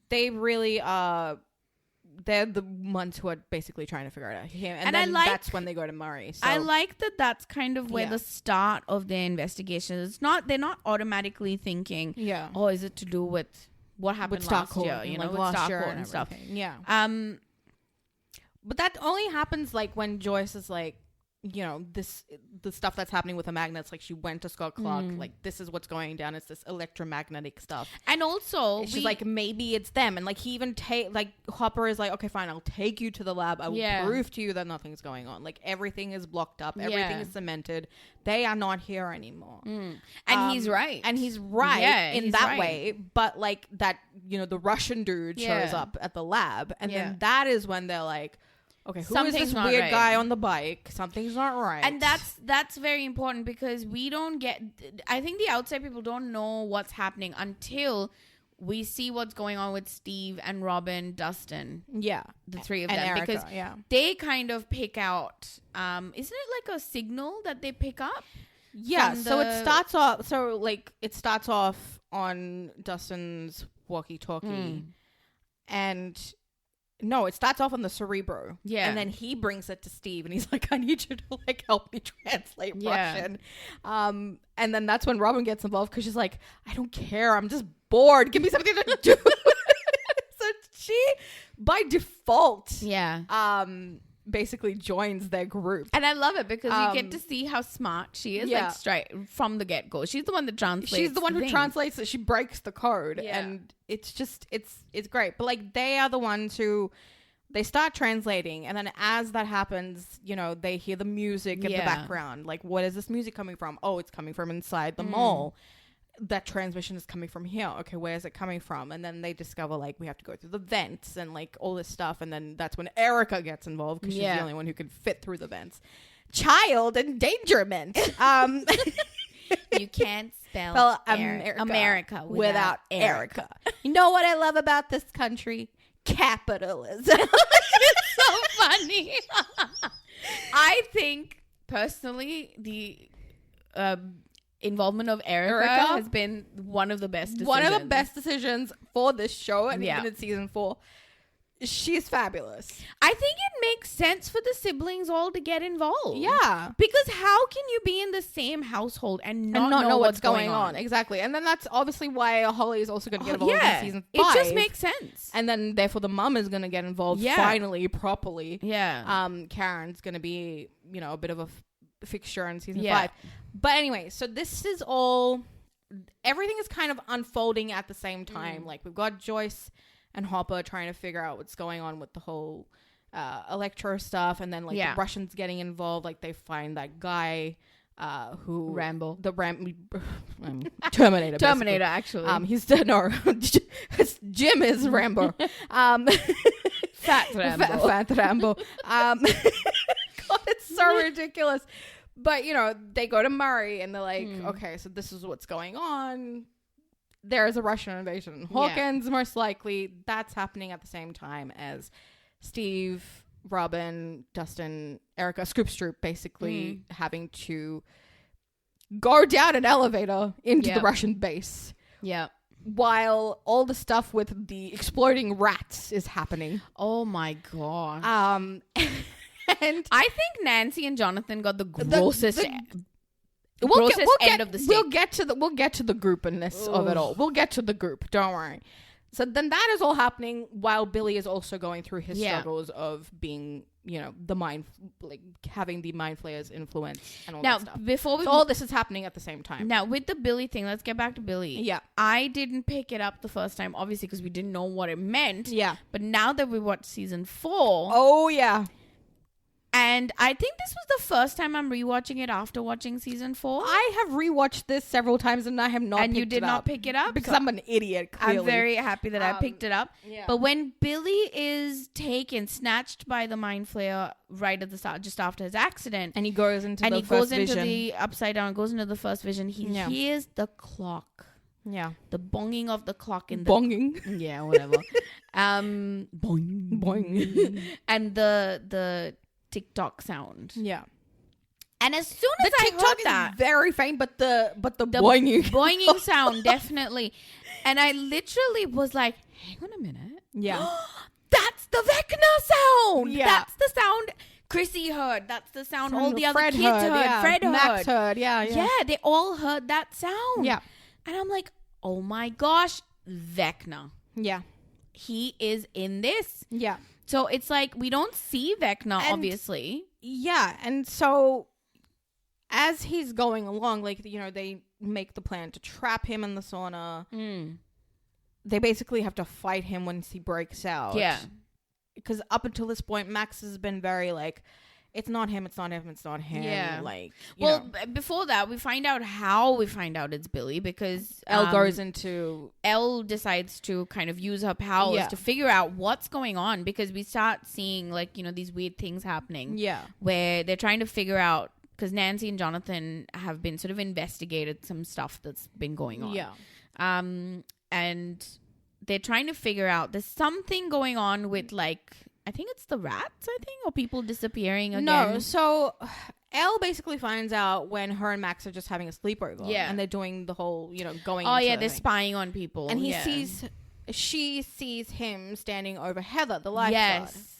they really they're the ones who are basically trying to figure it out here, and then that's when they go to Murray. So I like that that's kind of where the start of their investigation is. They're not automatically thinking, oh, is it to do with what happened with last year, you know, with Stockholm and stuff. But that only happens, like, when Joyce is like, you know, the stuff that's happening with the magnets, like she went to Scott Clark, like this is what's going down, it's this electromagnetic stuff. And also she's like, maybe it's them, and like he even Hopper is like, okay fine, I'll take you to the lab, I will prove to you that nothing's going on, like everything is blocked up, everything is cemented, they are not here anymore. And he's right in that way, but like that, you know, the Russian dude shows up at the lab, and then that is when they're like, okay, who is this weird guy on the bike? Something's not right. And that's very important, because we don't get... I think the outside people don't know what's happening until we see what's going on with Steve and Robin, Dustin. Yeah. The three of and them. Erica, because they kind of pick out... isn't it like a signal that they pick up? Yeah, so it starts off on Dustin's walkie-talkie. And... No, it starts off on the Cerebro. Yeah. And then he brings it to Steve and he's like, I need you to like help me translate Russian. And then that's when Robin gets involved, because she's like, I don't care. I'm just bored. Give me something to do. So she, by default, basically joins their group. And I love it because you get to see how smart she is, like straight from the get-go. She's the one that translates. She's the one who translates it. She breaks the code. And it's just, it's great. But like, they are the ones who, they start translating, and then as that happens, you know, they hear the music in the background. Like, what is this music coming from? Oh, it's coming from inside the mall. That transmission is coming from here. Okay, where is it coming from? And then they discover, like, we have to go through the vents and like all this stuff. And then that's when Erica gets involved, because she's the only one who can fit through the vents. Child endangerment. You can't spell America without Erica. You know what I love about this country? Capitalism. It's so funny. I think personally the involvement of Erica has been one of the best decisions. One of the best decisions for this show, and even in season 4. She's fabulous. I think it makes sense for the siblings all to get involved. Yeah. Because how can you be in the same household and not know what's going on? Exactly. And then that's obviously why Holly is also going to get involved in season 5. It just makes sense. And then therefore the mum is going to get involved finally, properly. Yeah. Karen's going to be, you know, a bit of a fixture in season 5. But anyway, so this is all... Everything is kind of unfolding at the same time. Like, we've got Joyce and Hopper trying to figure out what's going on with the whole Electro stuff, and then like the Russians getting involved. Like, they find that guy who Rambo, Terminator. Terminator, actually. He's Jim is Rambo. Fat Rambo. Fat Rambo. God, it's so ridiculous. But you know, they go to Murray and they're like, okay, so this is what's going on. There is a Russian invasion. Hawkins, most likely, that's happening at the same time as Steve, Robin, Dustin, Erica, Stroop, basically having to go down an elevator into the Russian base. Yeah. While all the stuff with the exploding rats is happening. Oh my God. And I think Nancy and Jonathan got the grossest... We'll get to the groupiness of it all. We'll get to the group. Don't worry. So then that is all happening while Billy is also going through his struggles of being, you know, having the mind flayers influence and all that stuff. So all this is happening at the same time. Now, with the Billy thing, let's get back to Billy. Yeah. I didn't pick it up the first time, obviously, because we didn't know what it meant. Yeah. But now that we watched season 4. Oh, yeah. And I think this was the first time I'm rewatching it after watching season 4. I have rewatched this several times and I have not picked it up. And you did not pick it up? Because I'm an idiot, clearly. I'm very happy that I picked it up. Yeah. But when Billy is snatched by the mind flayer right at the start, just after his accident. And he goes into the upside down, goes into the first vision. He hears the clock. Yeah. The bonging of the clock in the... Bonging? Yeah, whatever. Boing. Boing. And the TikTok sound. Yeah. And as soon as I heard that, is very faint, but the boinging sound definitely. And I literally was like, hang on a minute. Yeah. That's the Vecna sound. Yeah. That's the sound Chrissy heard. That's the sound all the other kids heard. Yeah. Fred heard. Max heard. Yeah. Yeah, they all heard that sound. Yeah. And I'm like, oh my gosh, Vecna. Yeah. he is in this. Yeah. So it's like we don't see Vecna, obviously. Yeah. And so as he's going along, like, you know, they make the plan to trap him in the sauna. They basically have to fight him once he breaks out. Yeah. Because up until this point, Max has been very like, it's not him, it's not him, it's not him. Yeah. Like, before that, we find out how we find out it's Billy, because Elle goes into... Elle decides to kind of use her powers to figure out what's going on, because we start seeing, like, you know, these weird things happening. Yeah. Where they're trying to figure out, because Nancy and Jonathan have been sort of investigated some stuff that's been going on. Yeah. And they're trying to figure out, there's something going on with, like... I think it's the rats, or people disappearing again. No, so Elle basically finds out when her and Max are just having a sleepover. Yeah. And they're doing the whole, you know, going Oh, into yeah, they're thing. spying on people. And she sees him standing over Heather, the lifeguard. Yes.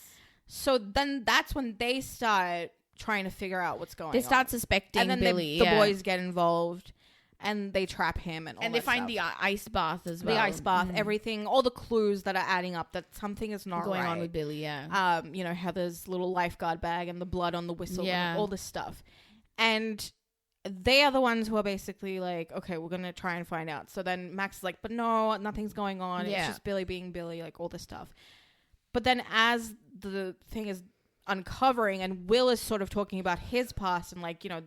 So then that's when they start trying to figure out what's going on. They start suspecting and then Billy. The boys get involved. And they trap him and all and that they find stuff. the ice bath as well. The ice bath, everything, all the clues that are adding up that something is not going right. on with Billy, yeah. You know, Heather's little lifeguard bag and the blood on the whistle and all this stuff. And they are the ones who are basically like, okay, we're going to try and find out. So then Max is like, but no, nothing's going on. Yeah. It's just Billy being Billy, like all this stuff. But then as the thing is uncovering and Will is sort of talking about his past and like, you know,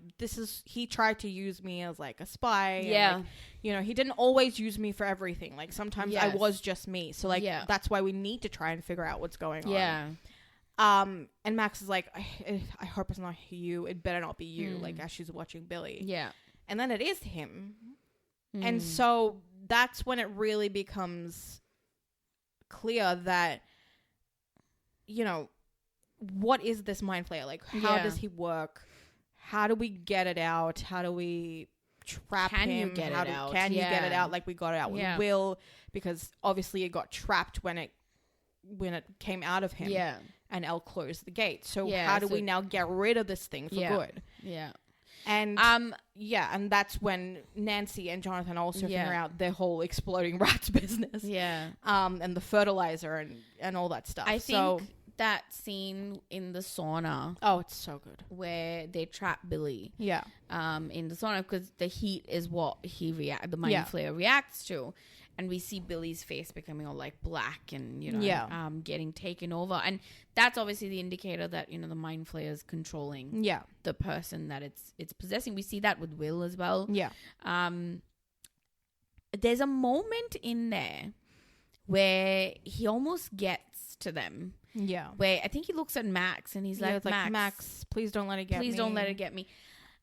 he tried to use me as like a spy. Yeah. And, like, you know, he didn't always use me for everything. Like sometimes I was just me. So like, that's why we need to try and figure out what's going on. Yeah. And Max is like, I hope it's not you. It better not be you. Like as she's watching Billy. Yeah. And then it is him. And so that's when it really becomes clear that, you know, what is this mind flayer? Like, how does he work? How do we get it out? How do we trap him? Can you get it out? Can you get it out? Like we got it out with Will, because obviously it got trapped when it came out of him. Yeah. And Elle closed the gate. So how do we now get rid of this thing for good? Yeah. And and that's when Nancy and Jonathan also figure out their whole exploding rats business. Yeah. And the fertilizer and all that stuff. I think that scene in the sauna. Oh, it's so good. Where they trap Billy. Yeah. In the sauna, because the heat is what the mind flayer reacts to. And we see Billy's face becoming all like black and, you know, getting taken over. And that's obviously the indicator that, you know, the mind flayer is controlling the person that it's possessing. We see that with Will as well. Yeah. There's a moment in there where he almost gets to them. Yeah. Where I think he looks at Max and he's like, Max, please don't let it get me. Please don't let it get me.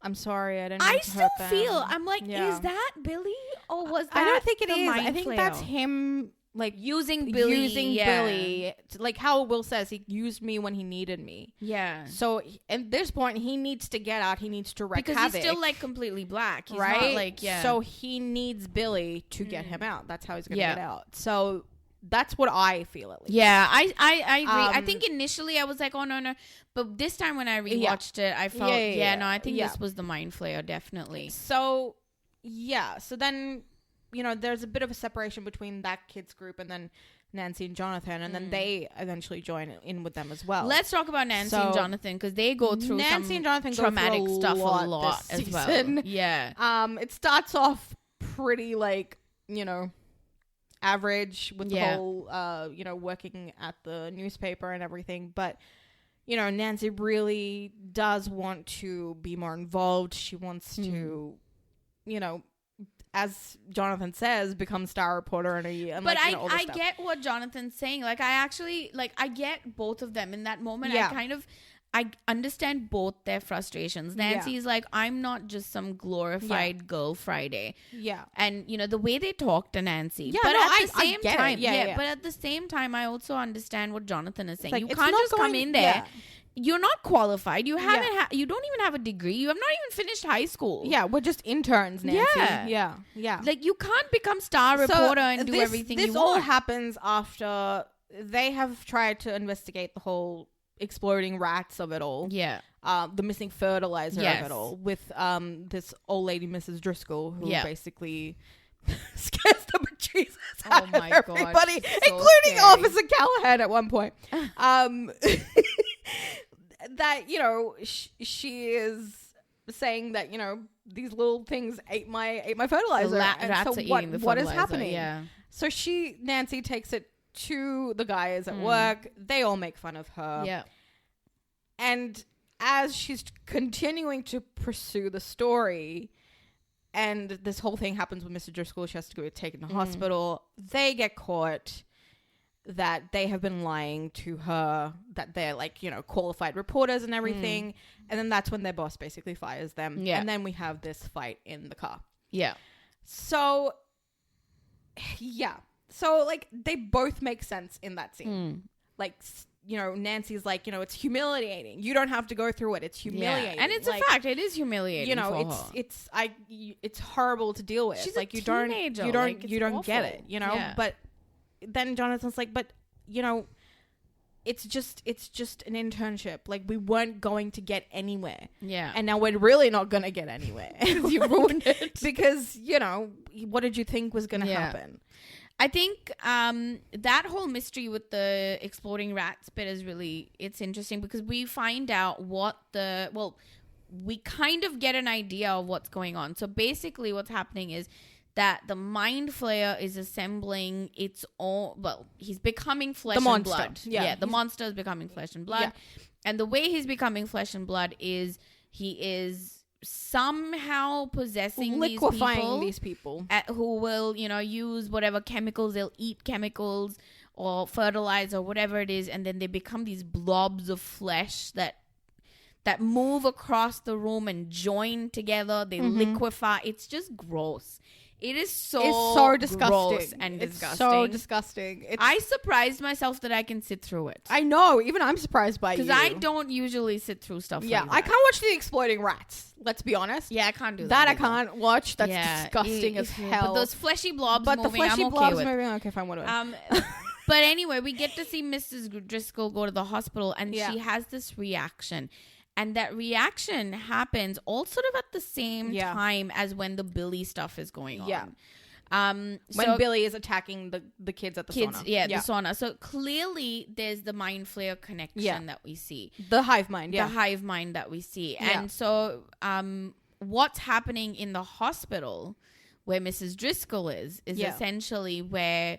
I'm sorry, I didn't. I still feel. I'm like, is that Billy or was that? I don't think it is. I think flayer? that's him, like using Billy. Billy, like how Will says he used me when he needed me. Yeah. So at this point, he needs to get out. He needs to wreak havoc. He's still like completely black, he's right? Not, like So he needs Billy to get him out. That's how he's gonna get out. So. That's what I feel, at least. Yeah, I agree. I think initially I was like, oh, no. But this time when I rewatched it, I felt, no, I think this was the mind flayer, definitely. So, So then, you know, there's a bit of a separation between that kid's group and then Nancy and Jonathan. And then they eventually join in with them as well. Let's talk about Nancy and Jonathan, because they go through Nancy and Jonathan traumatic stuff a lot as well. Yeah. It starts off pretty, like, you know, average with the whole you know, working at the newspaper and everything, but you know, Nancy really does want to be more involved. She wants to, you know, as Jonathan says, become star reporter and but like, you know, all this I stuff. get what Jonathan's saying. Like, I actually, like, I get both of them in that moment. I understand both their frustrations. Nancy's like, I'm not just some glorified girl Friday. Yeah. And, you know, the way they talk to Nancy. Yeah, but no, at the same time, but at the same time, I also understand what Jonathan is saying. Like, you can't just come in there. Yeah. You're not qualified. You haven't. You don't even have a degree. You have not even finished high school. Yeah, we're just interns, Nancy. Yeah. Like, you can't become star reporter and do everything you want. This all happens after they have tried to investigate the whole exploding rats of it all. Yeah. The missing fertilizer of it all with this old lady, Mrs. Driscoll, who basically scares the Jesus. Oh my God. Everybody, So including scary. Officer Callahan at one point. That, you know, she is saying that, you know, these little things ate my fertilizer. The rats are eating the fertilizer. What is happening? Yeah. So Nancy takes it to the guys at work. They all make fun of her. Yeah. And as she's continuing to pursue the story, and this whole thing happens with Mr. Driscoll, she has to go taken to hospital. They get caught that they have been lying to her, that they're like, you know, qualified reporters and everything. And then that's when their boss basically fires them. Yeah. And then we have this fight in the car. Yeah. So, yeah. So, like, they both make sense in that scene. Like, you know, Nancy's like, you know, it's humiliating. You don't have to go through it. It's humiliating. Yeah. And it's like, a fact. It is humiliating. you know, for her. it's horrible to deal with. She's like, a you teenager. don't get it, you know? Yeah. But then Jonathan's like, but, you know, it's just an internship. Like, we weren't going to get anywhere. Yeah. And now we're really not going to get anywhere. You ruined it. Because, you know, what did you think was going to happen? I think that whole mystery with the exploding rats bit is really, it's interesting because we find out we kind of get an idea of what's going on. So basically what's happening is that the Mind Flayer is assembling its own, he's becoming flesh and blood. Yeah, the monster is becoming flesh and blood. Yeah. And the way he's becoming flesh and blood is he is somehow possessing liquefying these people who will, you know, use whatever chemicals. They'll eat chemicals or fertilizer or whatever it is, and then they become these blobs of flesh that move across the room and join together. They liquefy. It's just gross. It's so disgusting. Gross and disgusting. It's so disgusting. I surprised myself that I can sit through it. I know. Even I'm surprised by you. Because I don't usually sit through stuff like that. I can't watch the exploding rats. Let's be honest. Yeah, I can't do that. I can't watch. That's disgusting as hell. But those fleshy blobs moving, I'm okay moving, okay, fine, whatever. But anyway, we get to see Mrs. Driscoll go to the hospital, and she has this reaction. And that reaction happens all sort of at the same time as when the Billy stuff is going on. Yeah. When Billy is attacking the kids at the sauna. Yeah, the sauna. So clearly there's the Mind Flayer connection that we see. The hive mind, The hive mind that we see. Yeah. And so what's happening in the hospital where Mrs. Driscoll is essentially where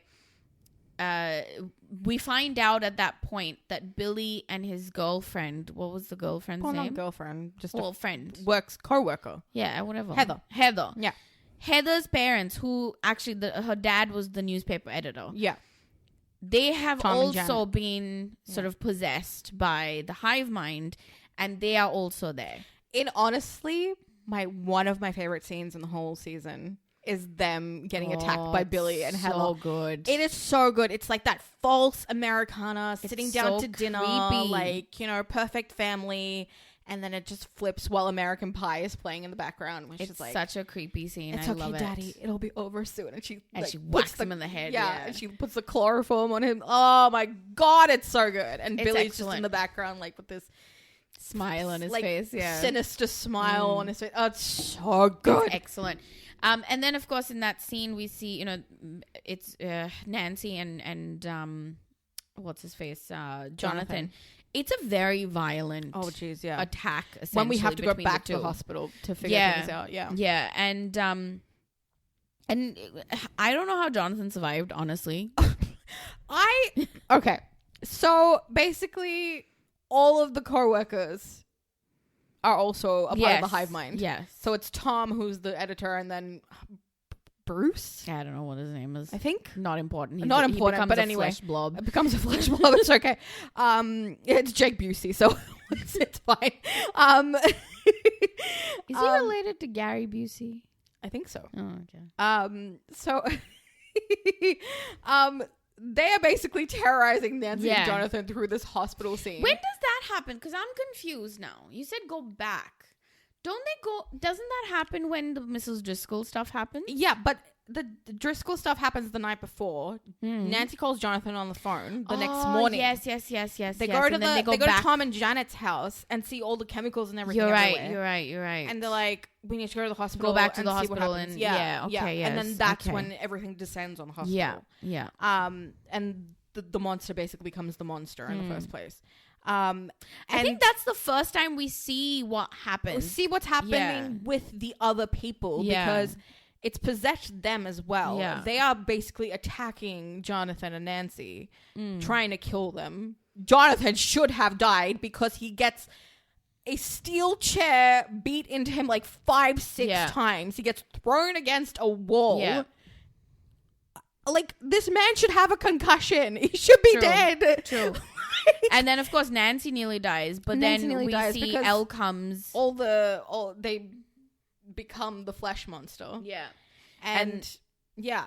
we find out at that point that Billy and his girlfriend, what was the girlfriend's name? Not girlfriend, just a friend. Co-worker. Yeah, whatever. Heather. Yeah. Heather's parents, who actually her dad was the newspaper editor. Yeah. They have also been sort of possessed by the hive mind, and they are also there. Honestly, one of my favorite scenes in the whole season is them getting attacked by Billy and Heather. So good. It is so good. It's like that false Americana, sitting down to dinner, like, you know, perfect family, and then it just flips while American Pie is playing in the background, which is like such a creepy scene. It's I okay, love Daddy. It'll be over soon. And she whacks him in the head. Yeah, and she puts the chloroform on him. Oh my God, it's so good. And Billy's just in the background, like with this smile on his face, sinister smile on his face. Oh, it's so good. It's excellent. And then of course in that scene we see, you know, it's Nancy and what's his face, Jonathan. It's a very violent attack. When we have to go back to the hospital to figure things out. Yeah, and I don't know how Jonathan survived, honestly. Okay, so basically all of the co-workers are also a part of the hive mind. Yes. So it's Tom who's the editor, and then Bruce? I don't know what his name is. I think. Not important. He but anyway. Flesh blob. It becomes a flesh blob. It's okay. It's Jake Busey, so it's fine. Is he related to Gary Busey? I think so. Oh, okay. So they are basically terrorizing Nancy and Jonathan through this hospital scene. When does that happen? Because I'm confused now. You said go back. Don't they go? Doesn't that happen when the Mrs. Driscoll stuff happens? Yeah, but the Driscoll stuff happens the night before. Nancy calls Jonathan on the phone the next morning. Yes. They go to Tom and Janet's house and see all the chemicals and everything. You're everywhere. right. And they're like, we need to go to the hospital. Go back to the see hospital what happens. okay. Yes, and then that's when everything descends on the hospital. Yeah. And the monster basically becomes the monster in the first place. And I think that's the first time we see what happens. We see what's happening with the other people because it's possessed them as well. Yeah. They are basically attacking Jonathan and Nancy, trying to kill them. Jonathan should have died because he gets a steel chair beat into him like 5-6 times. He gets thrown against a wall. Yeah. Like, this man should have a concussion. He should be dead. True. And then, of course, Nancy nearly dies. But then we see Elle comes. They become the flesh monster. Yeah. And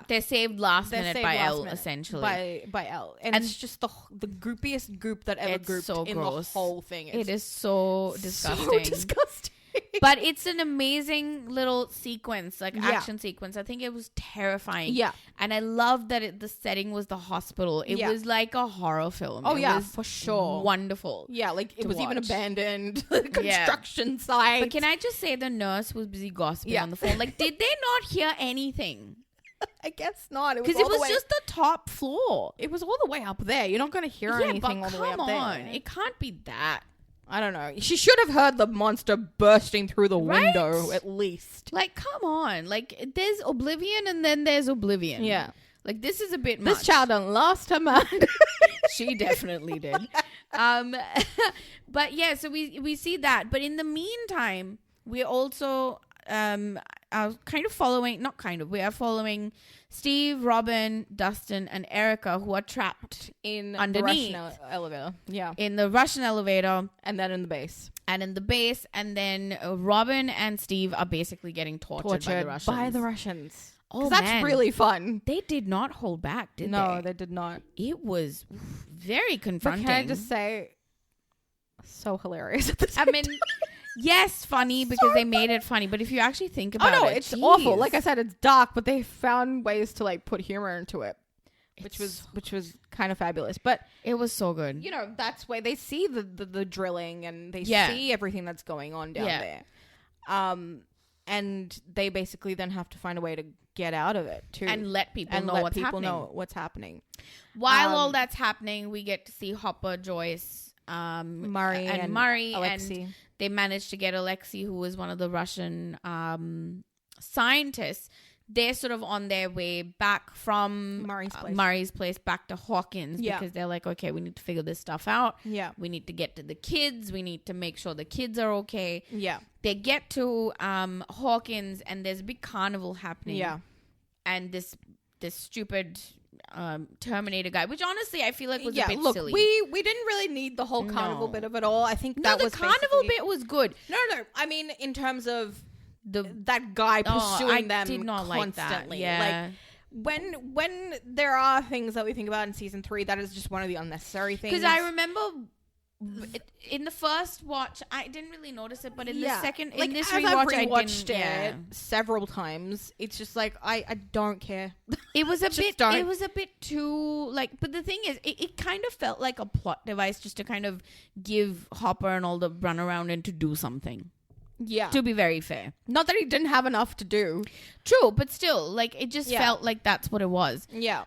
they're saved last minute by Elle, essentially. By Elle. And it's just the goopiest goop that ever grouped in the whole thing. It is so disgusting. But it's an amazing little sequence, like action sequence. I think it was terrifying. Yeah. And I love that the setting was the hospital. It was like a horror film. Oh, it was for sure. Wonderful. Yeah, like it was even abandoned. Construction site. But can I just say the nurse was busy gossiping on the phone? Like, did they not hear anything? I guess not. Because it was just the top floor. It was all the way up there. You're not going to hear anything all the way up there. It can't be that. I don't know. She should have heard the monster bursting through the window, at least. Like, come on. Like, there's Oblivion and then there's Oblivion. Yeah. Like, this is a bit much. This child done lost her mind. She definitely did. But yeah, so we see that. But in the meantime, we also are we are following Steve, Robin, Dustin, and Erica, who are trapped underneath the Russian elevator. Yeah. In the Russian elevator. And then in the base. And then Robin and Steve are basically getting tortured by the Russians. Oh, that's really fun. They did not hold back, did they? No, they did not. It was very confronting. But can I just say, so hilarious at the same time. Yes, funny because they made it funny. But if you actually think about it, it's awful. Like I said, it's dark, but they found ways to like put humor into it, which was kind of fabulous. But it was so good. You know, that's why they see the drilling and they see everything that's going on down there. And they basically then have to find a way to get out of it too, and let people know what's happening. While all that's happening, we get to see Hopper, Joyce, Murray, and Alexei. And they managed to get Alexei, who was one of the Russian scientists. They're sort of on their way back from Murray's place back to Hawkins because they're like, okay, we need to figure this stuff out. Yeah. We need to get to the kids. We need to make sure the kids are okay. Yeah. They get to Hawkins and there's a big carnival happening. Yeah. And this stupid Terminator guy, which honestly I feel like was a bit silly. We didn't really need the whole carnival bit of it all. I think that was the carnival bit was good. No. I mean, in terms of that guy pursuing them did not constantly. Like that. Yeah. Like when there are things that we think about in season 3, that is just one of the unnecessary things. Because I remember in the first watch, I didn't really notice it, but in the second, in this rewatch, I watched it several times. It's just like I don't care. It was a bit. It was a bit too like. But the thing is, it kind of felt like a plot device just to kind of give Hopper and all the run around and to do something. Yeah. To be very fair. Not that he didn't have enough to do. True, but still, like, it just felt like that's what it was. Yeah.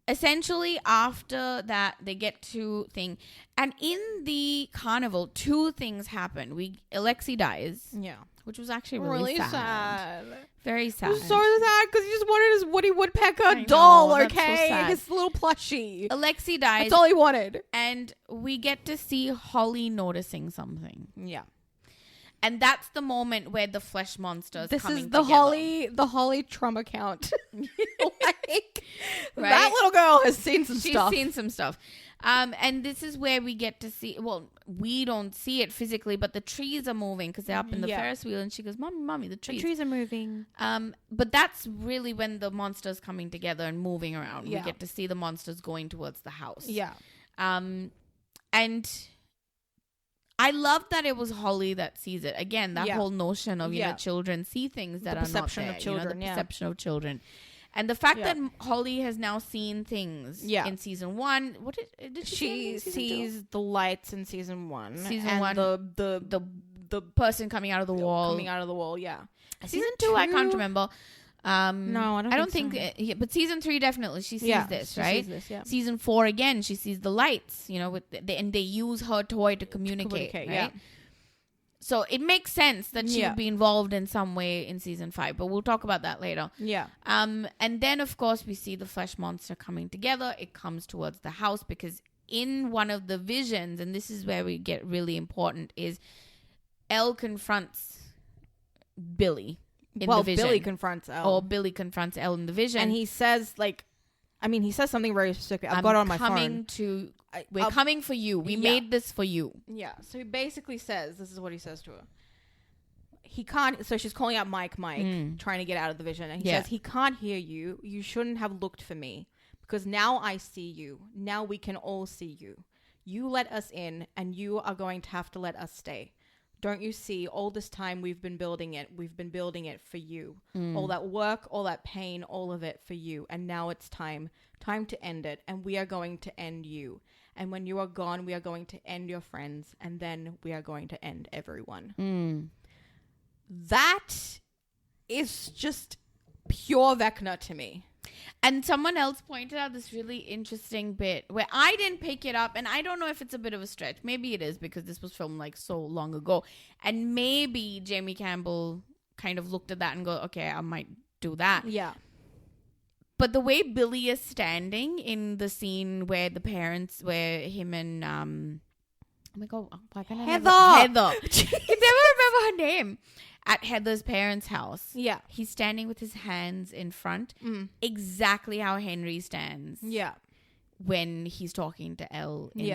Essentially, after that, they get to thing. And in the carnival, 2 things happen. Alexei dies. Yeah. Which was actually really sad. Very sad. It was so sad because he just wanted his Woody Woodpecker doll, okay? So his little plushie. Alexei dies. That's all he wanted. And we get to see Holly noticing something. Yeah. And that's the moment where the flesh monsters this coming is the together. the Holly trauma count. Like, right? That little girl has seen some stuff. She's seen some stuff. And this is where we get to see, well, we don't see it physically, but the trees are moving because they're up in the Ferris wheel. And she goes, Mommy, the trees are moving. But that's really when the monsters coming together and moving around. Yeah. We get to see the monsters going towards the house. Yeah. And I love that it was Holly that sees it. Again, that whole notion of, children see things that are not there. Of children, the perception of children. And the fact that Holly has now seen things in season 1. What did she sees the lights in season 1. Season 1. The person coming out of the wall. Season 2, I can't remember. No, I don't think so. But season 3 definitely she sees this, right? Sees this, Season 4 again, she sees the lights, and they use her toy to communicate, right? Yeah. So it makes sense that she would be involved in some way in season 5, but we'll talk about that later. Yeah. And then of course we see the flesh monster coming together. It comes towards the house because in one of the visions, and this is where we get really important, is Elle confronts Billy. Billy confronts Elle. Or Billy confronts Elle in the vision. And he says, he says something very specific. I've got it on my phone. We're coming for you. We made this for you. Yeah. So he basically says, this is what he says to her. He can't, so she's calling out Mike, trying to get out of the vision. And he says, he can't hear you. You shouldn't have looked for me because now I see you. Now we can all see you. You let us in and you are going to have to let us stay. Don't you see, all this time we've been building it for you. All that work, all that pain, all of it for you. And now it's time to end it. And we are going to end you. And when you are gone, we are going to end your friends. And then we are going to end everyone. That is just pure Vecna to me. And someone else pointed out this really interesting bit where I didn't pick it up, and I don't know if it's a bit of a stretch. Maybe it is because this was filmed so long ago. And maybe Jamie Campbell kind of looked at that and go, okay, I might do that. Yeah. But the way Billy is standing in the scene where him and, oh my God, why can't I Heather. I never remember her name. At Heather's parents' house. Yeah. He's standing with his hands in front. Exactly how Henry stands. Yeah. When he's talking to Elle in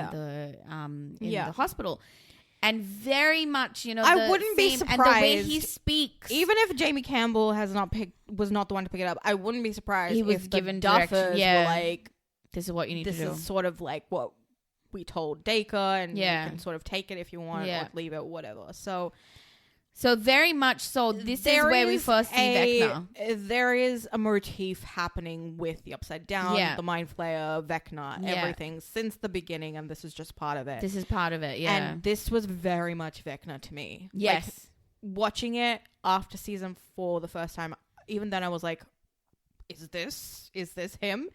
the hospital. And very much, I wouldn't be surprised. And the way he speaks. Even if Jamie Campbell was not the one to pick it up, I wouldn't be surprised he was if given the Duffers were this is what you need to do. This is sort of like what we told Dacre, and you can sort of take it if you want or leave it, whatever. So very much so, this is where we first see Vecna. There is a motif happening with the Upside Down, the Mind Flayer, Vecna, everything since the beginning, and this is just part of it. This is part of it, yeah. And this was very much Vecna to me. Yes. Watching it after season 4 the first time, even then I was like, is this him?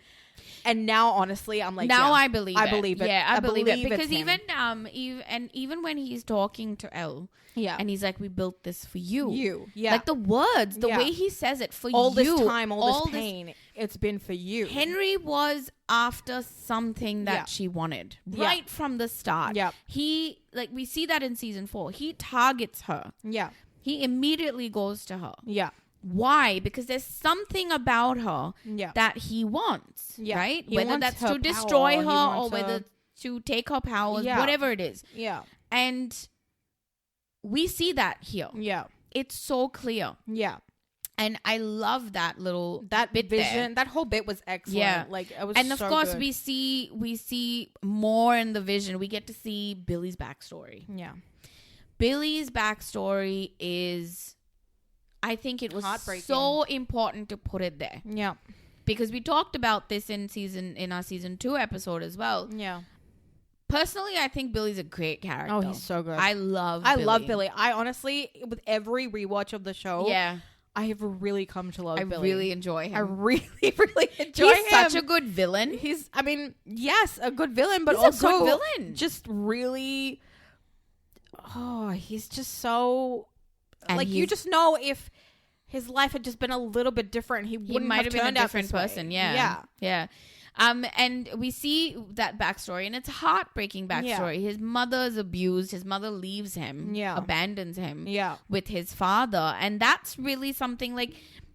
And now, honestly, I'm like, I believe it. I believe it. Yeah, I believe it because even when he's talking to Elle, and he's like, "We built this for you." Like the words, the way he says it, for all you, this time, all this pain, it's been for you. Henry was after something that she wanted right from the start. Yeah, he we see that in season 4. He targets her. Yeah, he immediately goes to her. Yeah. Why? Because there's something about her that he wants, right? Whether that's to destroy her or whether to take her powers, whatever it is. Yeah. And we see that here. Yeah. It's so clear. Yeah. And I love that bit vision. There. That whole bit was excellent. Yeah. It was and of so course good. we see more in the vision. We get to see Billy's backstory. Yeah. Billy's backstory is, I think it was so important to put it there. Yeah. Because we talked about this in our season 2 episode as well. Yeah. Personally, I think Billy's a great character. Oh, he's so good. I love Billy. I honestly, with every rewatch of the show, I have really come to love Billy. I really enjoy him. I really, really enjoy him. He's such a good villain. Yes, a good villain, but he's also a good villain. Just really, he's just so, and you just know if his life had just been a little bit different, he might have been a different person. Yeah. And we see that backstory, and it's a heartbreaking backstory. His mother's abused. His mother leaves him, abandons him with his father. And that's really something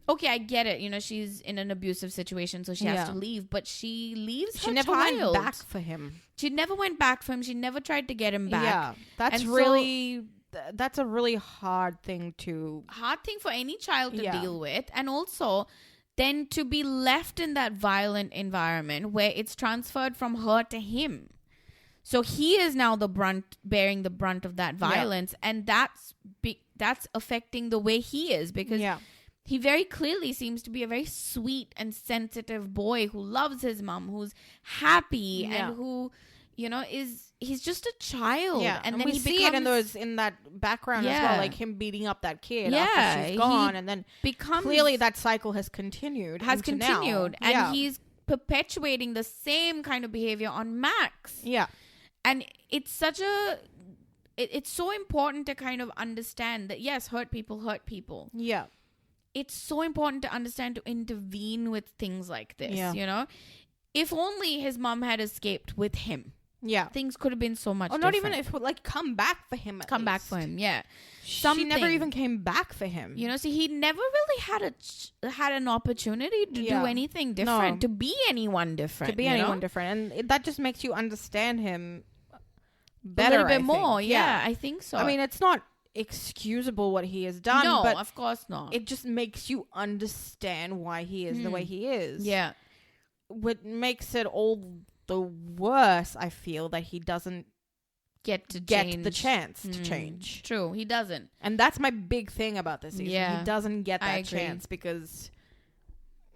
okay, I get it. She's in an abusive situation, so she has to leave. But she leaves her child. She never went back for him. She never went back for him. She never tried to get him back. Yeah, that's a really hard thing for any child to deal with. And also, then to be left in that violent environment where it's transferred from her to him. So he is now bearing the brunt of that violence. And that's affecting the way he is, because he very clearly seems to be a very sweet and sensitive boy who loves his mom, who's happy and who, you know, he's just a child. Yeah. And then we see it in that background as well, like him beating up that kid after she's gone, and then clearly that cycle has continued. And he's perpetuating the same kind of behavior on Max. Yeah. And it's so important to kind of understand that, yes, hurt people. Yeah. It's so important to understand, to intervene with things like this, you know? If only his mom had escaped with him. Yeah. Things could have been so much different. Not even if, like, come back for him back for him, yeah. She never even came back for him. You know, see, he never really had an opportunity to do anything different, to be anyone different. And that just makes you understand him better, a little bit more. Yeah, I think so. I mean, it's not excusable what he has done. No, but of course not. It just makes you understand why he is the way he is. Yeah. What makes it all the worse, I feel, that he doesn't get the chance to change. True, he doesn't. And that's my big thing about this season. Yeah. He doesn't get that chance because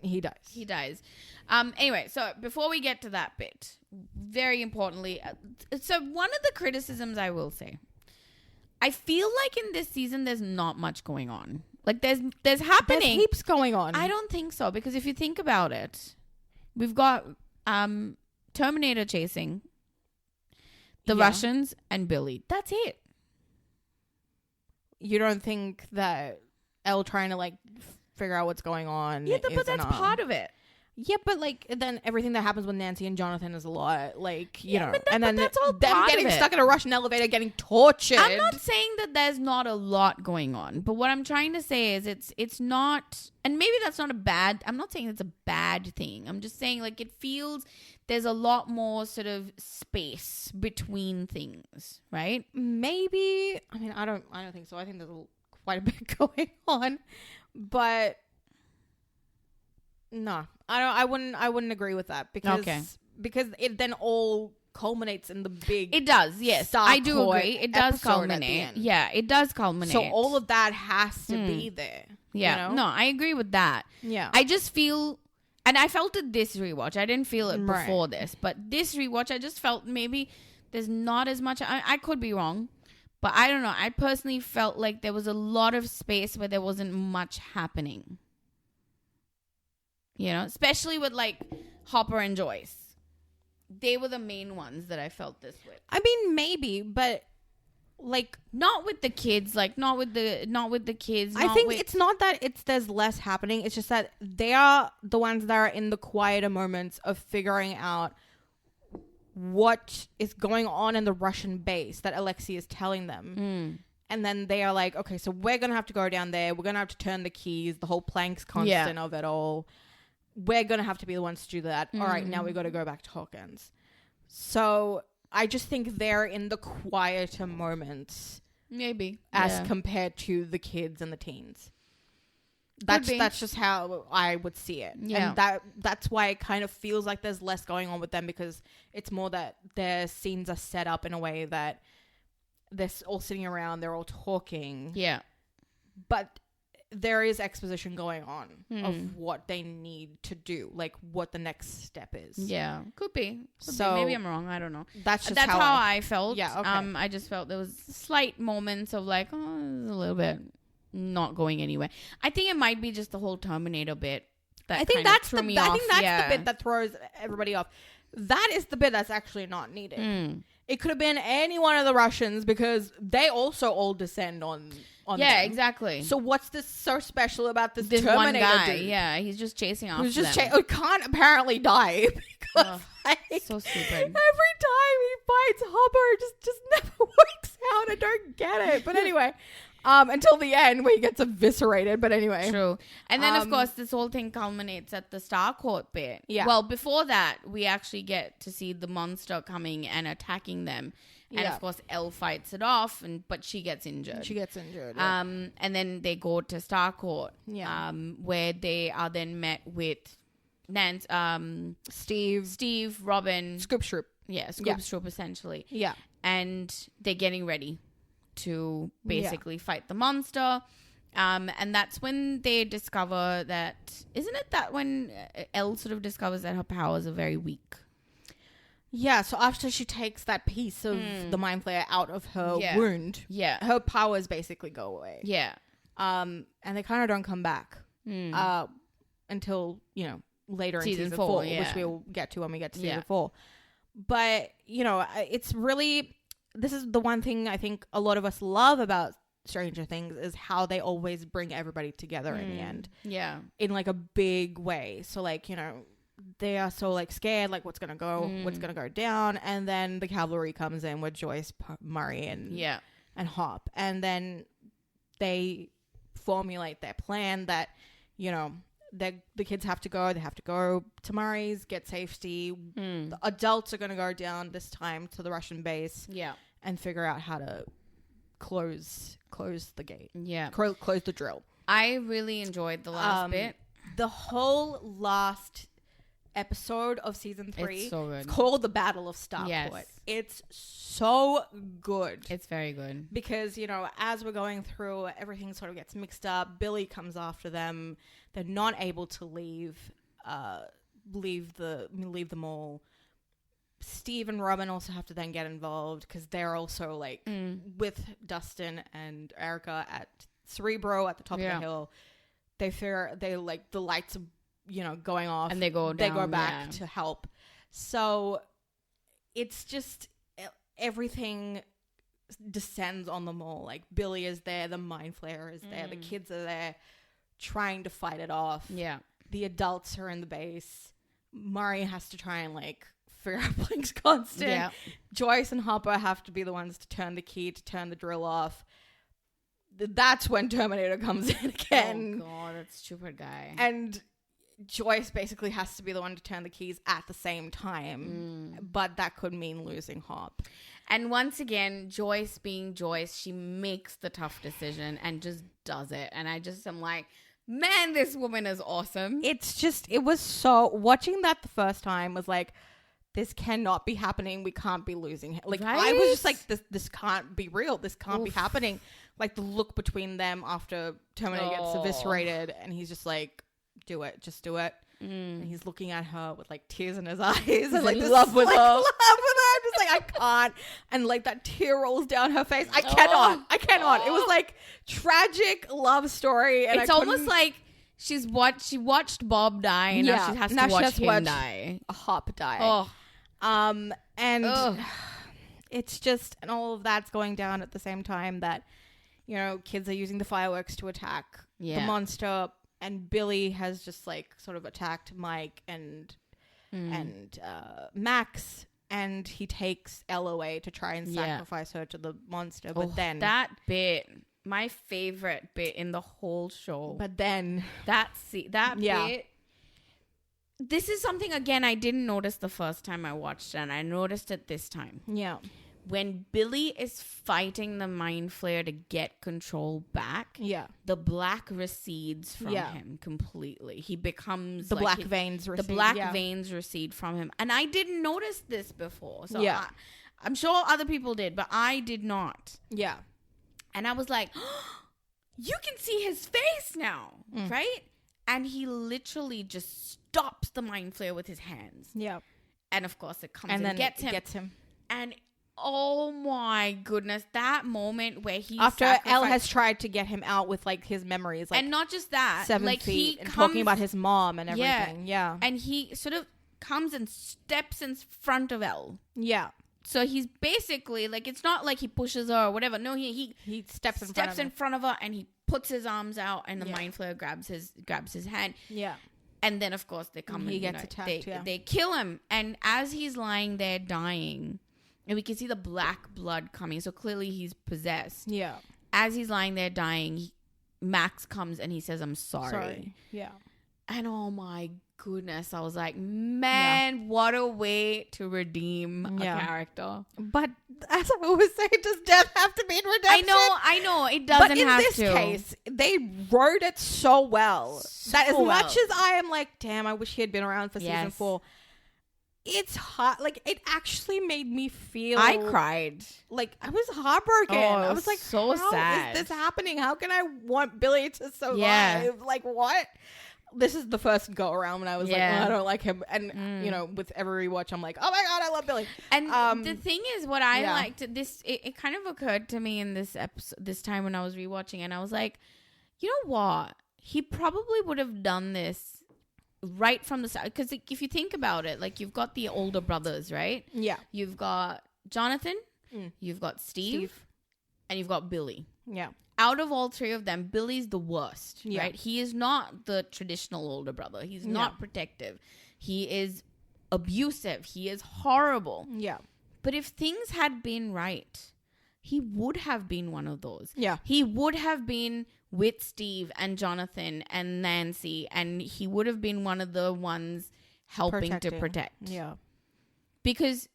he dies. Anyway, so before we get to that bit, very importantly, so one of the criticisms I will say, I feel like in this season there's not much going on. Like there's happening. There's heaps going on. I don't think so, because if you think about it, we've got Terminator chasing the Russians and Billy. That's it. You don't think that Elle trying to like figure out what's going on? Yeah, but that's part of it. Yeah, but like then everything that happens with Nancy and Jonathan is a lot, like you know, and then that's all them getting stuck in a Russian elevator, getting tortured. I'm not saying that there's not a lot going on, but what I'm trying to say is it's not, and maybe that's not a bad. I'm not saying it's a bad thing. I'm just saying like it feels there's a lot more sort of space between things, right? Maybe. I mean, I don't think so. I think there's quite a bit going on, but. No, I wouldn't agree with that because it then all culminates in the big. It does, yes. I do agree. It does culminate. Yeah, it does culminate. So all of that has to be there. Yeah, you know? No, I agree with that. Yeah, I just feel, and I felt it this rewatch. I didn't feel it before this, but this rewatch, I just felt maybe there's not as much. I could be wrong, but I don't know. I personally felt like there was a lot of space where there wasn't much happening. You know, especially with like Hopper and Joyce. They were the main ones that I felt this with. I mean, maybe, but like not with the kids, like not with the kids. I think it's not that there's less happening. It's just that they are the ones that are in the quieter moments of figuring out what is going on in the Russian base that Alexei is telling them. And then they are like, okay, so we're going to have to go down there. We're going to have to turn the keys, the whole Planck's constant of it all. We're going to have to be the ones to do that. All right, now we got to go back to Hawkins. So I just think they're in the quieter moments. Maybe. As compared to the kids and the teens. That's just how I would see it. Yeah. And that's why it kind of feels like there's less going on with them, because it's more that their scenes are set up in a way that they're all sitting around, they're all talking. Yeah. But there is exposition going on of what they need to do, like what the next step is. Yeah, could be. Maybe I'm wrong. I don't know. That's how I felt. Yeah. Okay. I just felt there was slight moments of like, a little bit not going anywhere. I think it might be just the whole Terminator bit. I think that's the bit that throws everybody off. That is the bit that's actually not needed. It could have been any one of the Russians, because they also all descend on them. Exactly. So what's this so special about this Terminator one guy? Dude? Yeah, he's just chasing after them. Who can't apparently die because so stupid. Every time he fights Hopper, it just never works out. I don't get it. But anyway, until the end where he gets eviscerated. But anyway, true. And then of course this whole thing culminates at the Starcourt bit. Yeah. Well, before that, we actually get to see the monster coming and attacking them. And of course, Elle fights it off, but she gets injured. Yeah. And then they go to Starcourt, where they are then met with Nance, Steve, Robin, Scoop Shroop. Yeah, Scoop's troop, essentially. Yeah. And they're getting ready to basically fight the monster. And that's when they discover that... Isn't it that when Elle sort of discovers that her powers are very weak? Yeah, so after she takes that piece of the mind flayer out of her wound, her powers basically go away. Yeah. And they kind of don't come back until, later in season 4, which we'll get to when we get to season 4. But, it's really... This is the one thing I think a lot of us love about Stranger Things is how they always bring everybody together in the end. Yeah. In, like, a big way. So, like, they are so, like, scared, like, what's gonna go down. And then the cavalry comes in with Joyce, Murray, and Hop. And then they formulate their plan that, the kids have to go. They have to go to Murray's, get safety. The adults are going to go down this time to the Russian base. Yeah. And figure out how to close the gate. Yeah. Close the drill. I really enjoyed the last bit. The whole last episode of season 3. It's so good. It's called The Battle of Starport. Yes. It's so good. It's very good. Because, as we're going through, everything sort of gets mixed up. Billy comes after them. They're not able to leave the mall. Steve and Robin also have to then get involved because they're also like with Dustin and Erica at Cerebro at the top of the hill. They like the lights are going off and they go back to help. So it's just everything descends on them all. Like Billy is there, the mind flayer is there, the kids are there trying to fight it off. Yeah. The adults are in the base. Murray has to try and like figure out Blink's constant. Yeah. Joyce and Hopper have to be the ones to turn the key, to turn the drill off. That's when Terminator comes in again. Oh god, that stupid guy. And Joyce basically has to be the one to turn the keys at the same time. But that could mean losing Hop. And once again, Joyce being Joyce, she makes the tough decision and just does it. And I'm like, man, this woman is awesome. It was so... Watching that the first time was like, this cannot be happening. We can't be losing him. Like, right? I was just like, this can't be real. This can't be happening. Like, the look between them after Terminator gets eviscerated. And he's just like, do it. Just do it. And he's looking at her with, like, tears in his eyes. And, like, love with her. Love with her. I'm just like, I can't. And, like, that tear rolls down her face. I cannot. It was, like, tragic love story. And it's almost like she watched Bob die. And now she has to watch him die. A Hop die. Oh. And it's just, and all of that's going down at the same time that, kids are using the fireworks to attack the monster, and Billy has just like sort of attacked Mike and Max, and he takes Elle away to try and sacrifice her to the monster. But then that bit, my favorite bit in the whole show. But then that bit. This is something, again, I didn't notice the first time I watched it, and I noticed it this time. Yeah. When Billy is fighting the mind flayer to get control back, the black recedes from him completely. He becomes... The black veins recede. The black veins recede from him. And I didn't notice this before. So I'm sure other people did, but I did not. Yeah. And I was like, you can see his face now, right? And he literally just stops the mind flayer with his hands. Yeah. And of course it comes and gets him. And oh my goodness, that moment where he after Elle has tried to get him out with like his memories, like, and not just that, 7 feet, and talking about his mom and everything. Yeah. And he sort of comes and steps in front of Elle. Yeah. So he's basically like, it's not like he pushes her or whatever. No, he steps in front of her and he puts his arms out, and the mind flayer grabs his hand. Yeah. And then of course they come and he gets attacked. They kill him, and as he's lying there dying, and we can see the black blood coming, so clearly he's possessed. Yeah. As he's lying there dying, Max comes and he says, "I'm sorry." Yeah. And oh my goodness, I was like, man, what a way to redeem a character. But as I always say, does death have to be in redemption? I know, it doesn't have to. But in this case, they wrote it so well that as much as I am like, damn, I wish he had been around for season 4, it's hot. Like, it actually made me feel. I cried. Like, I was heartbroken. I was like, so how sad. is this happening? How can I want Billy to survive? Yeah. Like, what? This is the first go around when I was like, oh, I don't like him. And, you know, with every rewatch, I'm like, oh my God, I love Billy. And the thing is, what I liked, it kind of occurred to me in this episode, this time when I was rewatching, and I was like, you know what? He probably would have done this right from the start. Because if you think about it, like, you've got the older brothers, right? Yeah. You've got Jonathan, you've got Steve, and you've got Billy. Yeah. Out of all three of them, Billy's the worst, right? He is not the traditional older brother. He's not protective. He is abusive. He is horrible. Yeah. But if things had been right, he would have been one of those. Yeah. He would have been with Steve and Jonathan and Nancy, and he would have been one of the ones helping to protect. Yeah. Because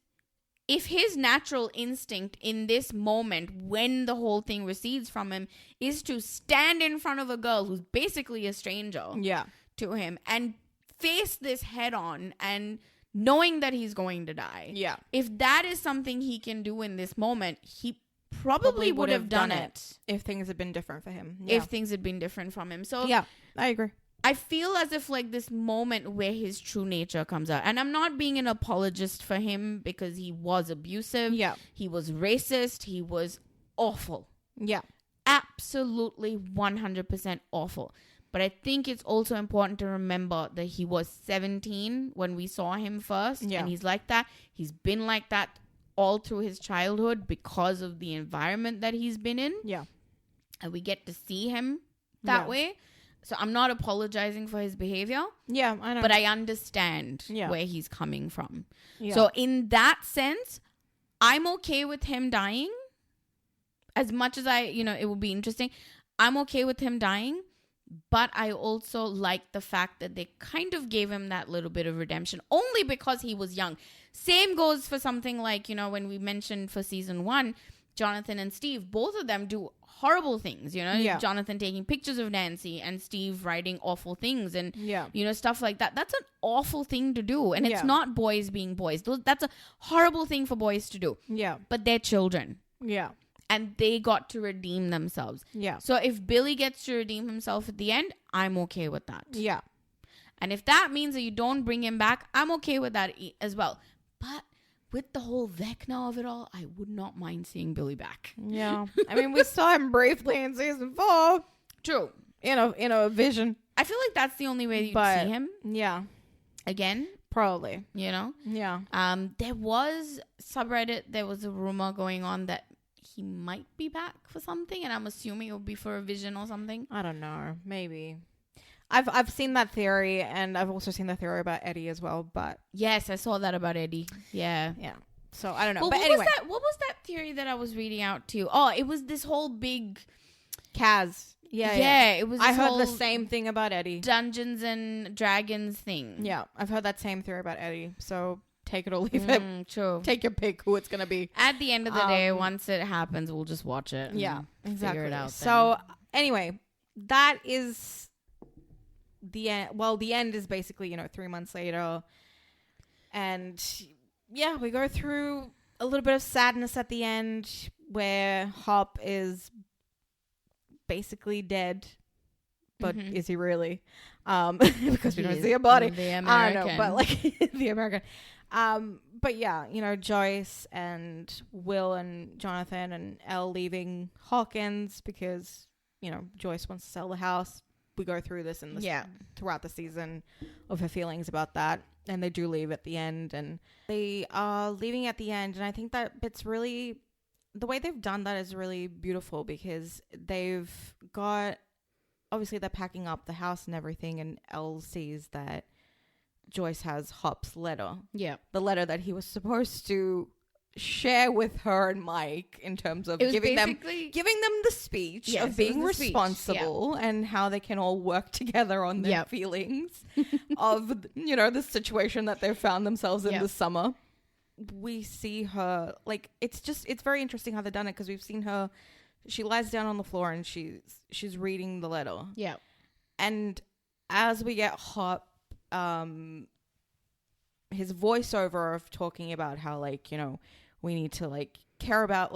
if his natural instinct in this moment, when the whole thing recedes from him, is to stand in front of a girl who's basically a stranger to him and face this head on and knowing that he's going to die. Yeah. If that is something he can do in this moment, he probably would have done it if things had been different for him. If things had been different from him. So yeah, I agree. I feel as if like this moment where his true nature comes out, and I'm not being an apologist for him because he was abusive. Yeah. He was racist. He was awful. Yeah. Absolutely 100% awful. But I think it's also important to remember that he was 17 when we saw him first. Yeah. And he's like that. He's been like that all through his childhood because of the environment that he's been in. Yeah. And we get to see him that way. So I'm not apologizing for his behavior. Yeah, I know. But I understand where he's coming from. Yeah. So in that sense, I'm okay with him dying. As much as it would be interesting. I'm okay with him dying. But I also like the fact that they kind of gave him that little bit of redemption. Only because he was young. Same goes for something like, when we mentioned for season 1, Jonathan and Steve, both of them do horrible things, Jonathan taking pictures of Nancy and Steve writing awful things and, stuff like that. That's an awful thing to do. And it's not boys being boys. That's a horrible thing for boys to do. Yeah. But they're children. Yeah. And they got to redeem themselves. Yeah. So if Billy gets to redeem himself at the end, I'm okay with that. Yeah. And if that means that you don't bring him back, I'm okay with that as well. But with the whole Vecna of it all, I would not mind seeing Billy back. Yeah. I mean, we saw him briefly in season 4. True. In a vision. I feel like that's the only way you'd see him. Yeah. Again. Probably. Yeah. There was there was a rumor going on that he might be back for something, and I'm assuming it would be for a vision or something. I don't know. Maybe. I've seen that theory, and I've also seen the theory about Eddie as well. But yes, I saw that about Eddie. Yeah. So I don't know. Well, but anyway, what was that theory that I was reading out to? Oh, it was this whole big Kaz. Yeah. It was. I heard the same thing about Eddie. Dungeons and Dragons thing. Yeah, I've heard that same theory about Eddie. So take it or leave it. True. Take your pick who it's gonna be. At the end of the day, once it happens, we'll just watch it. Yeah, exactly. Figure it out. So anyway, that is the end. Well, the end is basically 3 months later, and we go through a little bit of sadness at the end where Hop is basically dead. But is he really? Because we don't see a body. The American. I know, but like the American. But yeah, Joyce and Will and Jonathan and Elle leaving Hawkins because, Joyce wants to sell the house. We go through this throughout the season of her feelings about that. And they do leave at the end. And they are leaving at the end. And I think that it's really, the way they've done that is really beautiful because they've got, obviously they're packing up the house and everything. And Elle sees that Joyce has Hop's letter. Yeah. The letter that he was supposed to share with her and Mike in terms of giving them the speech of being responsible and how they can all work together on their feelings of, the situation that they've found themselves in this summer. We see her, like, it's very interesting how they've done it because we've seen her, she lies down on the floor and she's reading the letter. Yeah. And as we get Hop his voiceover of talking about how, like, you know, we need to, like, care about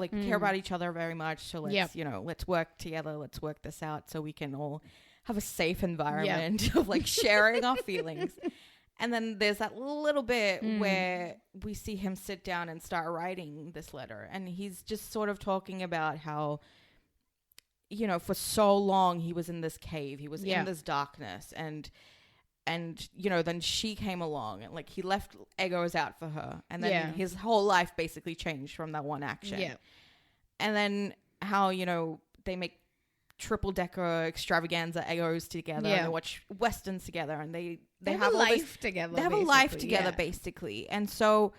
each other very much. So let's, you know, let's work together. Let's work this out so we can all have a safe environment of, like, sharing our feelings. And then there's that little bit where we see him sit down and start writing this letter. And he's just sort of talking about how, you know, for so long he was in this cave. He was in this darkness. And, you know, then she came along and, like, he left Eggos out for her. And then his whole life basically changed from that one action. Yeah. And then how, you know, they make triple-decker extravaganza Eggos together and they watch Westerns together and they have a life together. They have a life together, basically. And so,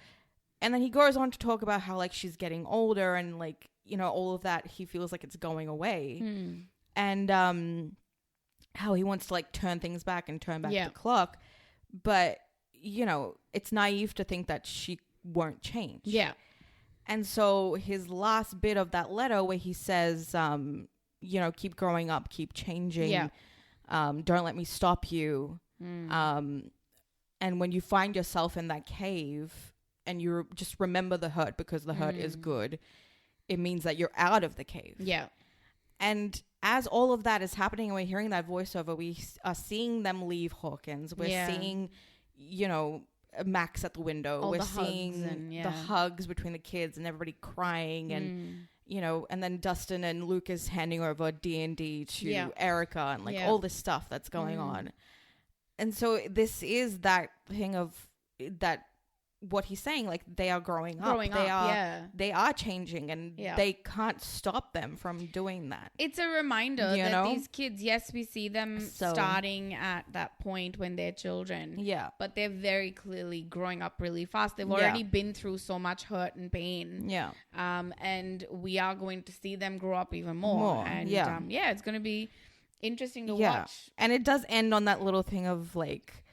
and then he goes on to talk about how, like, she's getting older and, like, you know, all of that, he feels like it's going away. And how he wants to, like, turn things back and turn back the clock. But, you know, it's naive to think that she won't change. Yeah. And so his last bit of that letter where he says, you know, keep growing up, keep changing. Yeah. Don't let me stop you. And when you find yourself in that cave and you just remember the hurt because the hurt is good, it means that you're out of the cave. Yeah. And as all of that is happening and we're hearing that voiceover, we are seeing them leave Hawkins. We're seeing, you know, Max at the window. We're seeing the hugs between the kids and everybody crying and, you know, and then Dustin and Lucas handing over D&D to Erica and, like, all this stuff that's going on. And so this is that thing of that, what he's saying, like, they are growing up. They are changing and they can't stop them from doing that. It's a reminder that these kids, yes, we see them starting at that point when they're children. Yeah. But they're very clearly growing up really fast. They've already been through so much hurt and pain. Yeah. And we are going to see them grow up even more. And it's going to be interesting to watch. And it does end on that little thing of, like,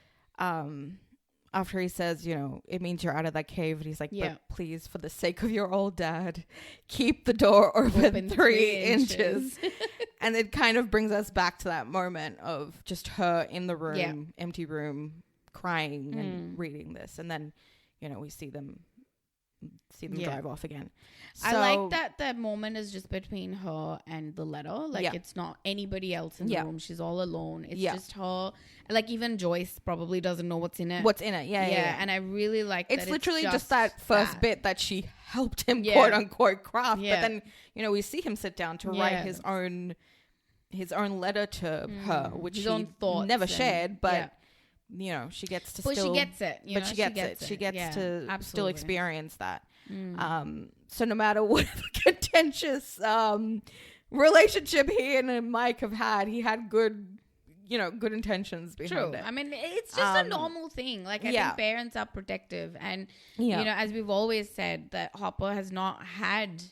after he says, you know, it means you're out of that cave. And he's like, but please, for the sake of your old dad, keep the door open 3 inches. And it kind of brings us back to that moment of just her in the room, empty room, crying and reading this. And then, you know, we see them drive off again. So, I like that the moment is just between her and the letter. Like, it's not anybody else in the room. She's all alone. It's just her. Like, even Joyce probably doesn't know what's in it. Yeah. And I really like it's literally just that first bit that she helped him quote unquote craft. But then, you know, we see him sit down to write his own letter to her, which he never shared, but you know, she gets to she gets it. She gets to still experience that. So no matter what contentious relationship he and Mike have had, he had good intentions behind it. I mean, it's just a normal thing. Like, I think parents are protective, and you know, as we've always said, that Hopper has not had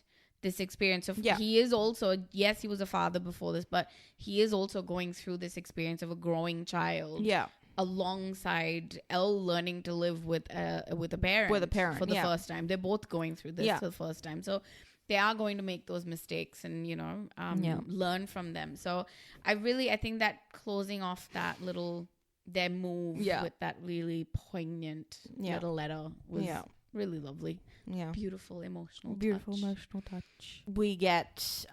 this experience of he is also, yes, he was a father before this, but he is also going through this experience of a growing child. Yeah. Alongside Elle learning to live with a parent for the first time. They're both going through this for the first time, so they are going to make those mistakes and, you know, learn from them. So I think that closing off that their move with that really poignant little letter was really lovely. Beautiful emotional touch. We get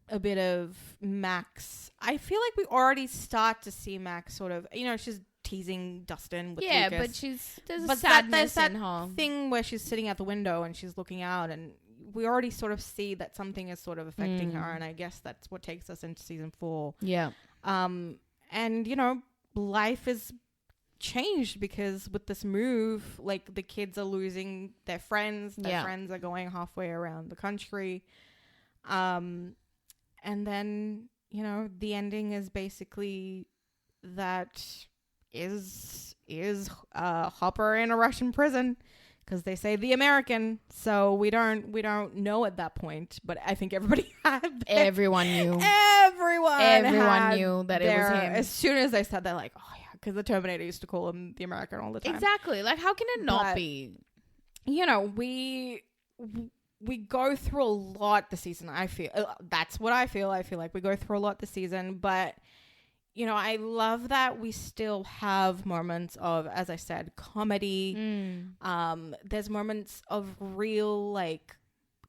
a bit of Max. I feel like we already start to see Max sort of, you know, she's teasing Dustin with Lucas. But there's a sadness in her thing where she's sitting at the window and she's looking out, and we already sort of see that something is sort of affecting her, and I guess that's what takes us into season 4. Yeah. And, you know, life is changed because with this move, like, the kids are losing their friends. Their friends are going halfway around the country. And then, you know, the ending is basically that is Hopper in a Russian prison, because they say the American, so we don't know at that point. But I think everybody had everyone knew. Everyone knew that it was him. As soon as they said that, like, oh yeah, because the Terminator used to call him the American all the time. Exactly. Like, how can it not be? You know, we go through a lot this season. I feel that's what I feel. I feel like we go through a lot this season, but you know, I love that we still have moments of, as I said, comedy. There's moments of real, like,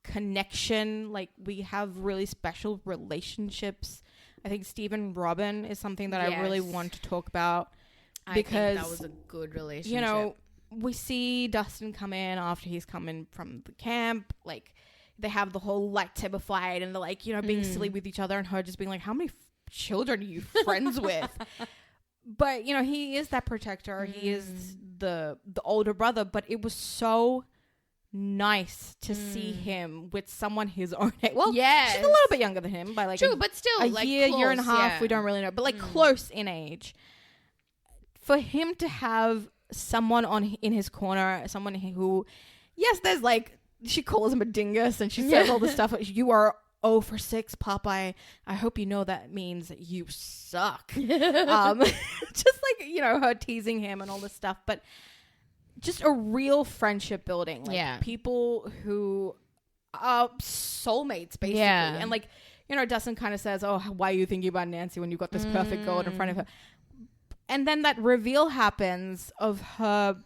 connection. Like, we have really special relationships. I think Steve and Robin is something that I really want to talk about. Because I think that was a good relationship. You know, we see Dustin come in after he's come in from the camp. Like, they have the whole lightsaber fight and they're like, you know, being silly with each other, and her just being like, how many children are you friends with? But, you know, he is that protector. He is the older brother. But it was so nice to see him with someone his own age. Well, she's a little bit younger than him by like but still a like year, close, year and a half. We don't really know, but like close in age. For him to have someone in his corner, someone who, yes, there's like, she calls him a dingus and she says all this stuff. You are 0 for 6, Popeye. I hope you know that means that you suck. Just like, you know, her teasing him and all this stuff. But just a real friendship building. Like people who are soulmates, basically. Yeah. And like, you know, Dustin kind of says, oh, why are you thinking about Nancy when you've got this perfect girl in front of her? And then that reveal happens of her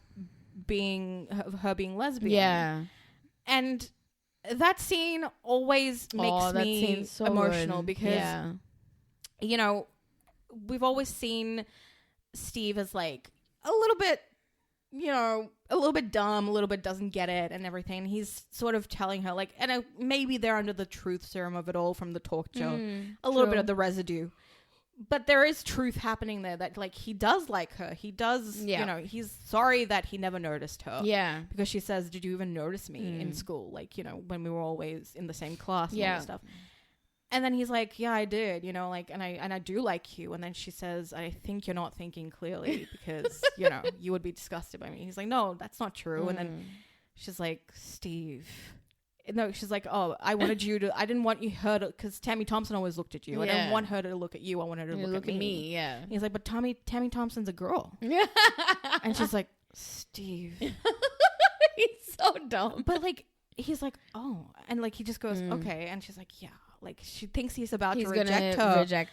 being lesbian. Yeah. And that scene always makes me so emotional because, you know, we've always seen Steve as like a little bit, you know, a little bit dumb, a little bit doesn't get it and everything. He's sort of telling her like, and maybe they're under the truth serum of it all from the talk show, a little bit of the residue. But there is truth happening there that, like, he does like her. He does, you know, he's sorry that he never noticed her. Yeah. Because she says, did you even notice me in school? Like, you know, when we were always in the same class and all that stuff. And then he's like, yeah, I did, you know, like, and I do like you. And then she says, I think you're not thinking clearly because, you know, you would be disgusted by me. He's like, no, that's not true. And then she's like, Steve... No, she's like, oh, I didn't want her to, because Tammy Thompson always looked at you. I didn't want her to look at you. I wanted her to look at me. Yeah. And he's like, but Tammy Thompson's a girl. Yeah. And she's like, Steve. He's so dumb. But like, he's like, oh. And like, he just goes, okay. And she's like, yeah. Like, she thinks he's about to reject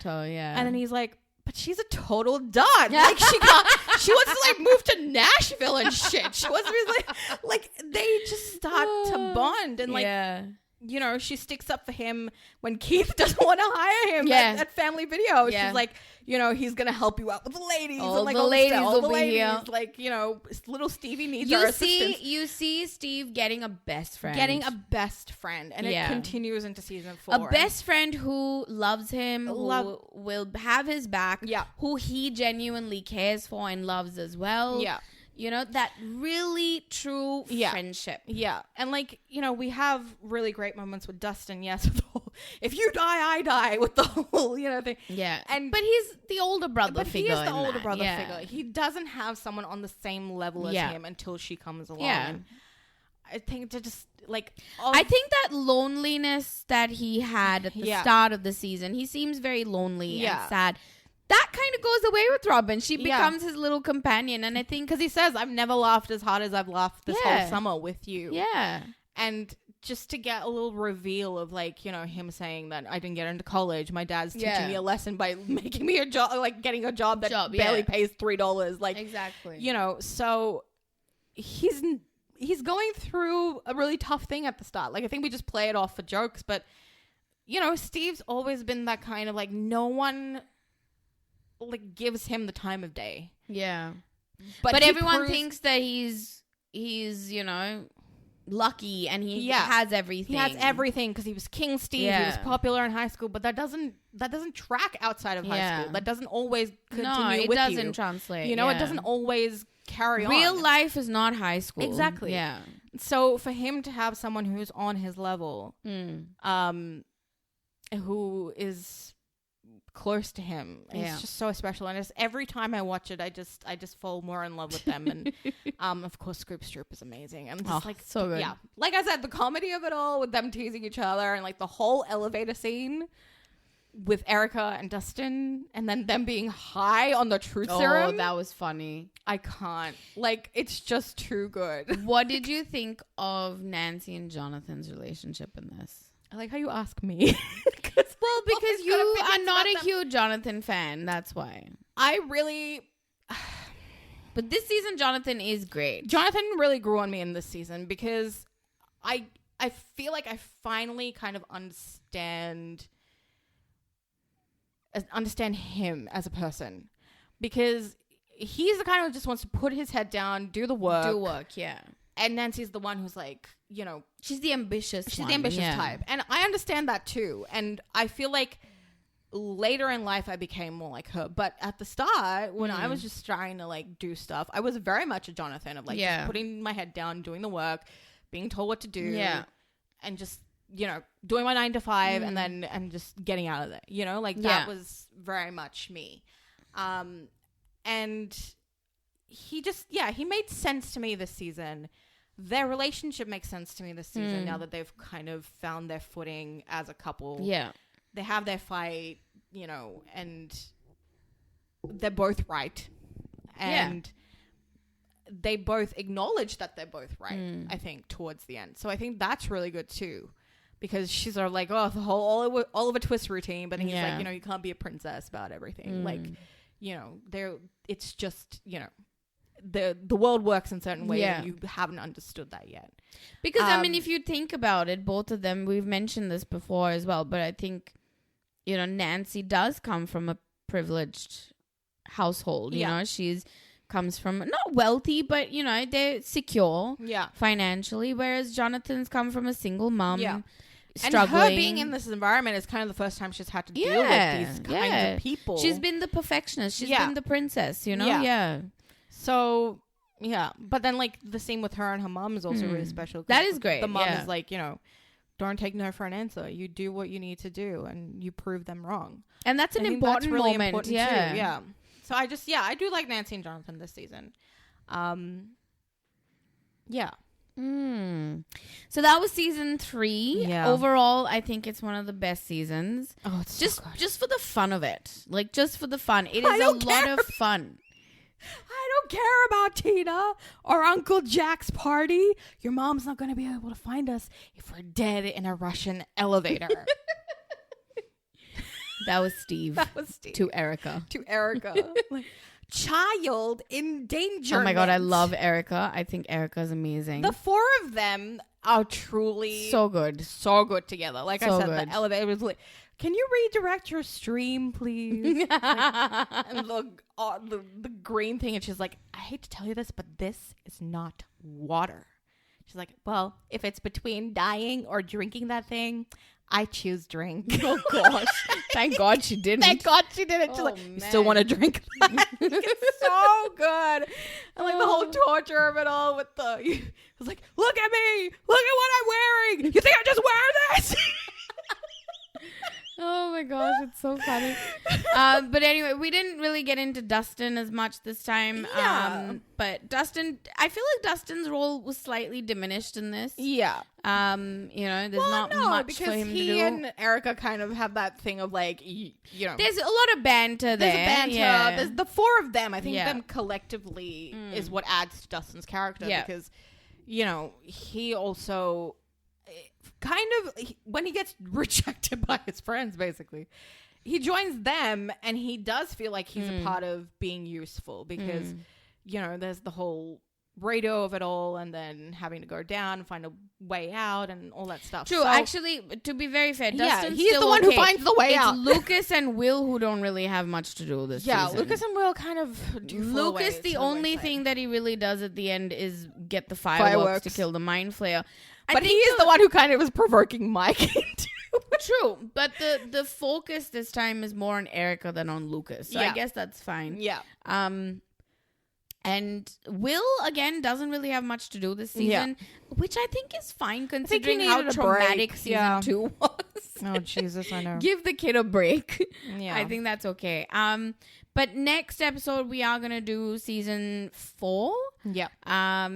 her. Yeah. And then he's like, but she's a total dud. Like, she wants to like move to Nashville and shit. She wants to be like they just start to bond and like, you know, she sticks up for him when Keith doesn't want to hire him at Family Video. She's like, you know, he's going to help you out with the ladies. All and like the ladies will be here. Like, you know, little Stevie needs our assistance. You see Steve getting a best friend. And it continues into season 4. A best friend who loves him, who will have his back, who he genuinely cares for and loves as well. Yeah. You know, that really true friendship. Yeah. And like, you know, we have really great moments with Dustin. Yes. With the whole, if you die, I die with the whole, you know, thing. Yeah. But he's the older brother figure. He is the older brother figure. He doesn't have someone on the same level as him until she comes along. Yeah. And I think to just like, I think that loneliness that he had at the start of the season, he seems very lonely and sad. That kind of goes away with Robin. She becomes his little companion. And I think... Because he says, I've never laughed as hard as I've laughed this whole summer with you. Yeah. And just to get a little reveal of, like, you know, him saying that I didn't get into college. My dad's teaching me a lesson by making me a job, like, getting a job that barely pays $3. Like, exactly. You know, so he's going through a really tough thing at the start. Like, I think we just play it off for jokes. But, you know, Steve's always been that kind of, like, no one... like gives him the time of day. Yeah. But everyone thinks that he's you know, lucky and he has everything. He has everything because he was King Steve. He was popular in high school, but that doesn't track outside of high school. That doesn't always continue with you. No, it doesn't translate. You know, it doesn't always carry on. Real life is not high school. Exactly. Yeah. So for him to have someone who's on his level, who is close to him, it's just so special. And it's, every time I watch it, I just fall more in love with them. And of course Scoops Troop is amazing. I'm just like, so good. Yeah, like I said, the comedy of it all with them teasing each other and like the whole elevator scene with Erica and Dustin, and then them being high on the truth serum. Oh, that was funny. I can't, like, it's just too good. What did you think of Nancy and Jonathan's relationship in this? I like how you ask me. Well, because you are not a huge Jonathan fan. That's why. I really... But this season, Jonathan is great. Jonathan really grew on me in this season because I feel like I finally kind of understand him as a person, because he's the kind who just wants to put his head down, do the work. Yeah. And Nancy's the one who's like, she's the ambitious type. And I understand that too. And I feel like later in life I became more like her. But at the start, when I was just trying to like do stuff, I was very much a Jonathan of like just putting my head down, doing the work, being told what to do. Yeah. And just, doing my 9 to 5 and just getting out of there. That was very much me. And he just, he made sense to me this season. Their relationship makes sense to me this season now that they've kind of found their footing as a couple. Yeah. They have their fight, and they're both right. And they both acknowledge that they're both right, I think, towards the end. So I think that's really good too. Because she's sort of like, the whole Oliver Twist routine. But then he's like, you can't be a princess about everything. Like, it's just, the world works in certain ways and you haven't understood that yet. Because, if you think about it, both of them, we've mentioned this before as well, but I think, Nancy does come from a privileged household. You know, she's comes from not wealthy, but, they're secure financially, whereas Jonathan's come from a single mom. Yeah. Struggling. And her being in this environment is kind of the first time she's had to deal with these kinds of people. She's been the perfectionist. She's been the princess, Yeah. So, but then like the same with her and her mom is also really special. That is great. The mom is like, don't take no for an answer. You do what you need to do and you prove them wrong. And that's an important really moment. Important too. Yeah. So I just, I do like Nancy and Jonathan this season. Yeah. So that was season 3. Yeah. Overall, I think it's one of the best seasons. Oh, it's just so good. Just for the fun of it. Like, just for the fun. It is a lot of fun. I don't care about Tina or Uncle Jack's party. Your mom's not going to be able to find us if we're dead in a Russian elevator. That was Steve. To Erica. Like, child endangerment. Oh my God, I love Erica. I think Erica's amazing. The 4 of them are truly so good together. Like I said, the elevator was like, can you redirect your stream, please? And the green thing, and she's like, I hate to tell you this, but this is not water. She's like, well, if it's between dying or drinking that thing, I choose drink. Oh gosh. Thank God she didn't. She's like, you still want to drink that? It's so good. And like the whole torture of it all with it was like, look at me. Look at what I'm wearing. You think I just wear this? Oh my gosh, it's so funny. But anyway, we didn't really get into Dustin as much this time. Yeah. But Dustin, I feel like Dustin's role was slightly diminished in this. Yeah. There's not much for him to do. He and Erica kind of have that thing of like, there's a lot of banter there. There's a banter. Yeah. There's the 4 of them. I think them collectively is what adds to Dustin's character because, he also kind of, when he gets rejected by his friends, basically, he joins them and he does feel like he's a part of being useful because, there's the whole radio of it all and then having to go down and find a way out and all that stuff. True. So, actually, to be very fair, Dustin's he's still the one who finds the way out. It's Lucas and Will who don't really have much to do this season. Lucas and Will kind of do Lucas, the only thing that he really does at the end is get the fireworks to kill the mind flayer. But he is the one who kind of was provoking Mike into it. True. But the focus this time is more on Erica than on Lucas. So I guess that's fine. Yeah. And Will, again, doesn't really have much to do this season, which I think is fine considering how traumatic season 2 was. Oh, Jesus, I know. Give the kid a break. Yeah. I think that's okay. But next episode, we are going to do season 4. Yeah.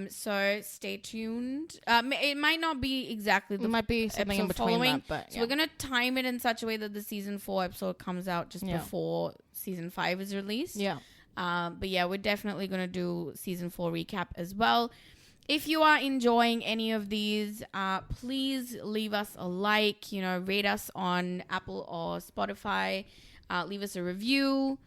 So stay tuned. It might not be exactly the might be something in between following, that, but so we're going to time it in such a way that the season 4 episode comes out just before season 5 is released. Yeah. But yeah, we're definitely going to do season 4 recap as well. If you are enjoying any of these, please leave us a like, rate us on Apple or Spotify, leave us a review,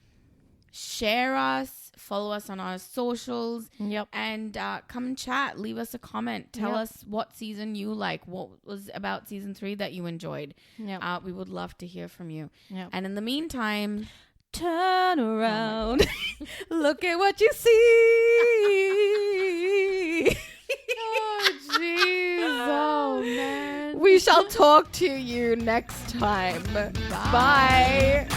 share us, follow us on our socials, and come and chat. Leave us a comment. Tell us what season you like. What was about season 3 that you enjoyed. We would love to hear from you. And in the meantime, turn around. Look at what you see. Oh, jeez. Oh, man. We shall talk to you next time. Bye.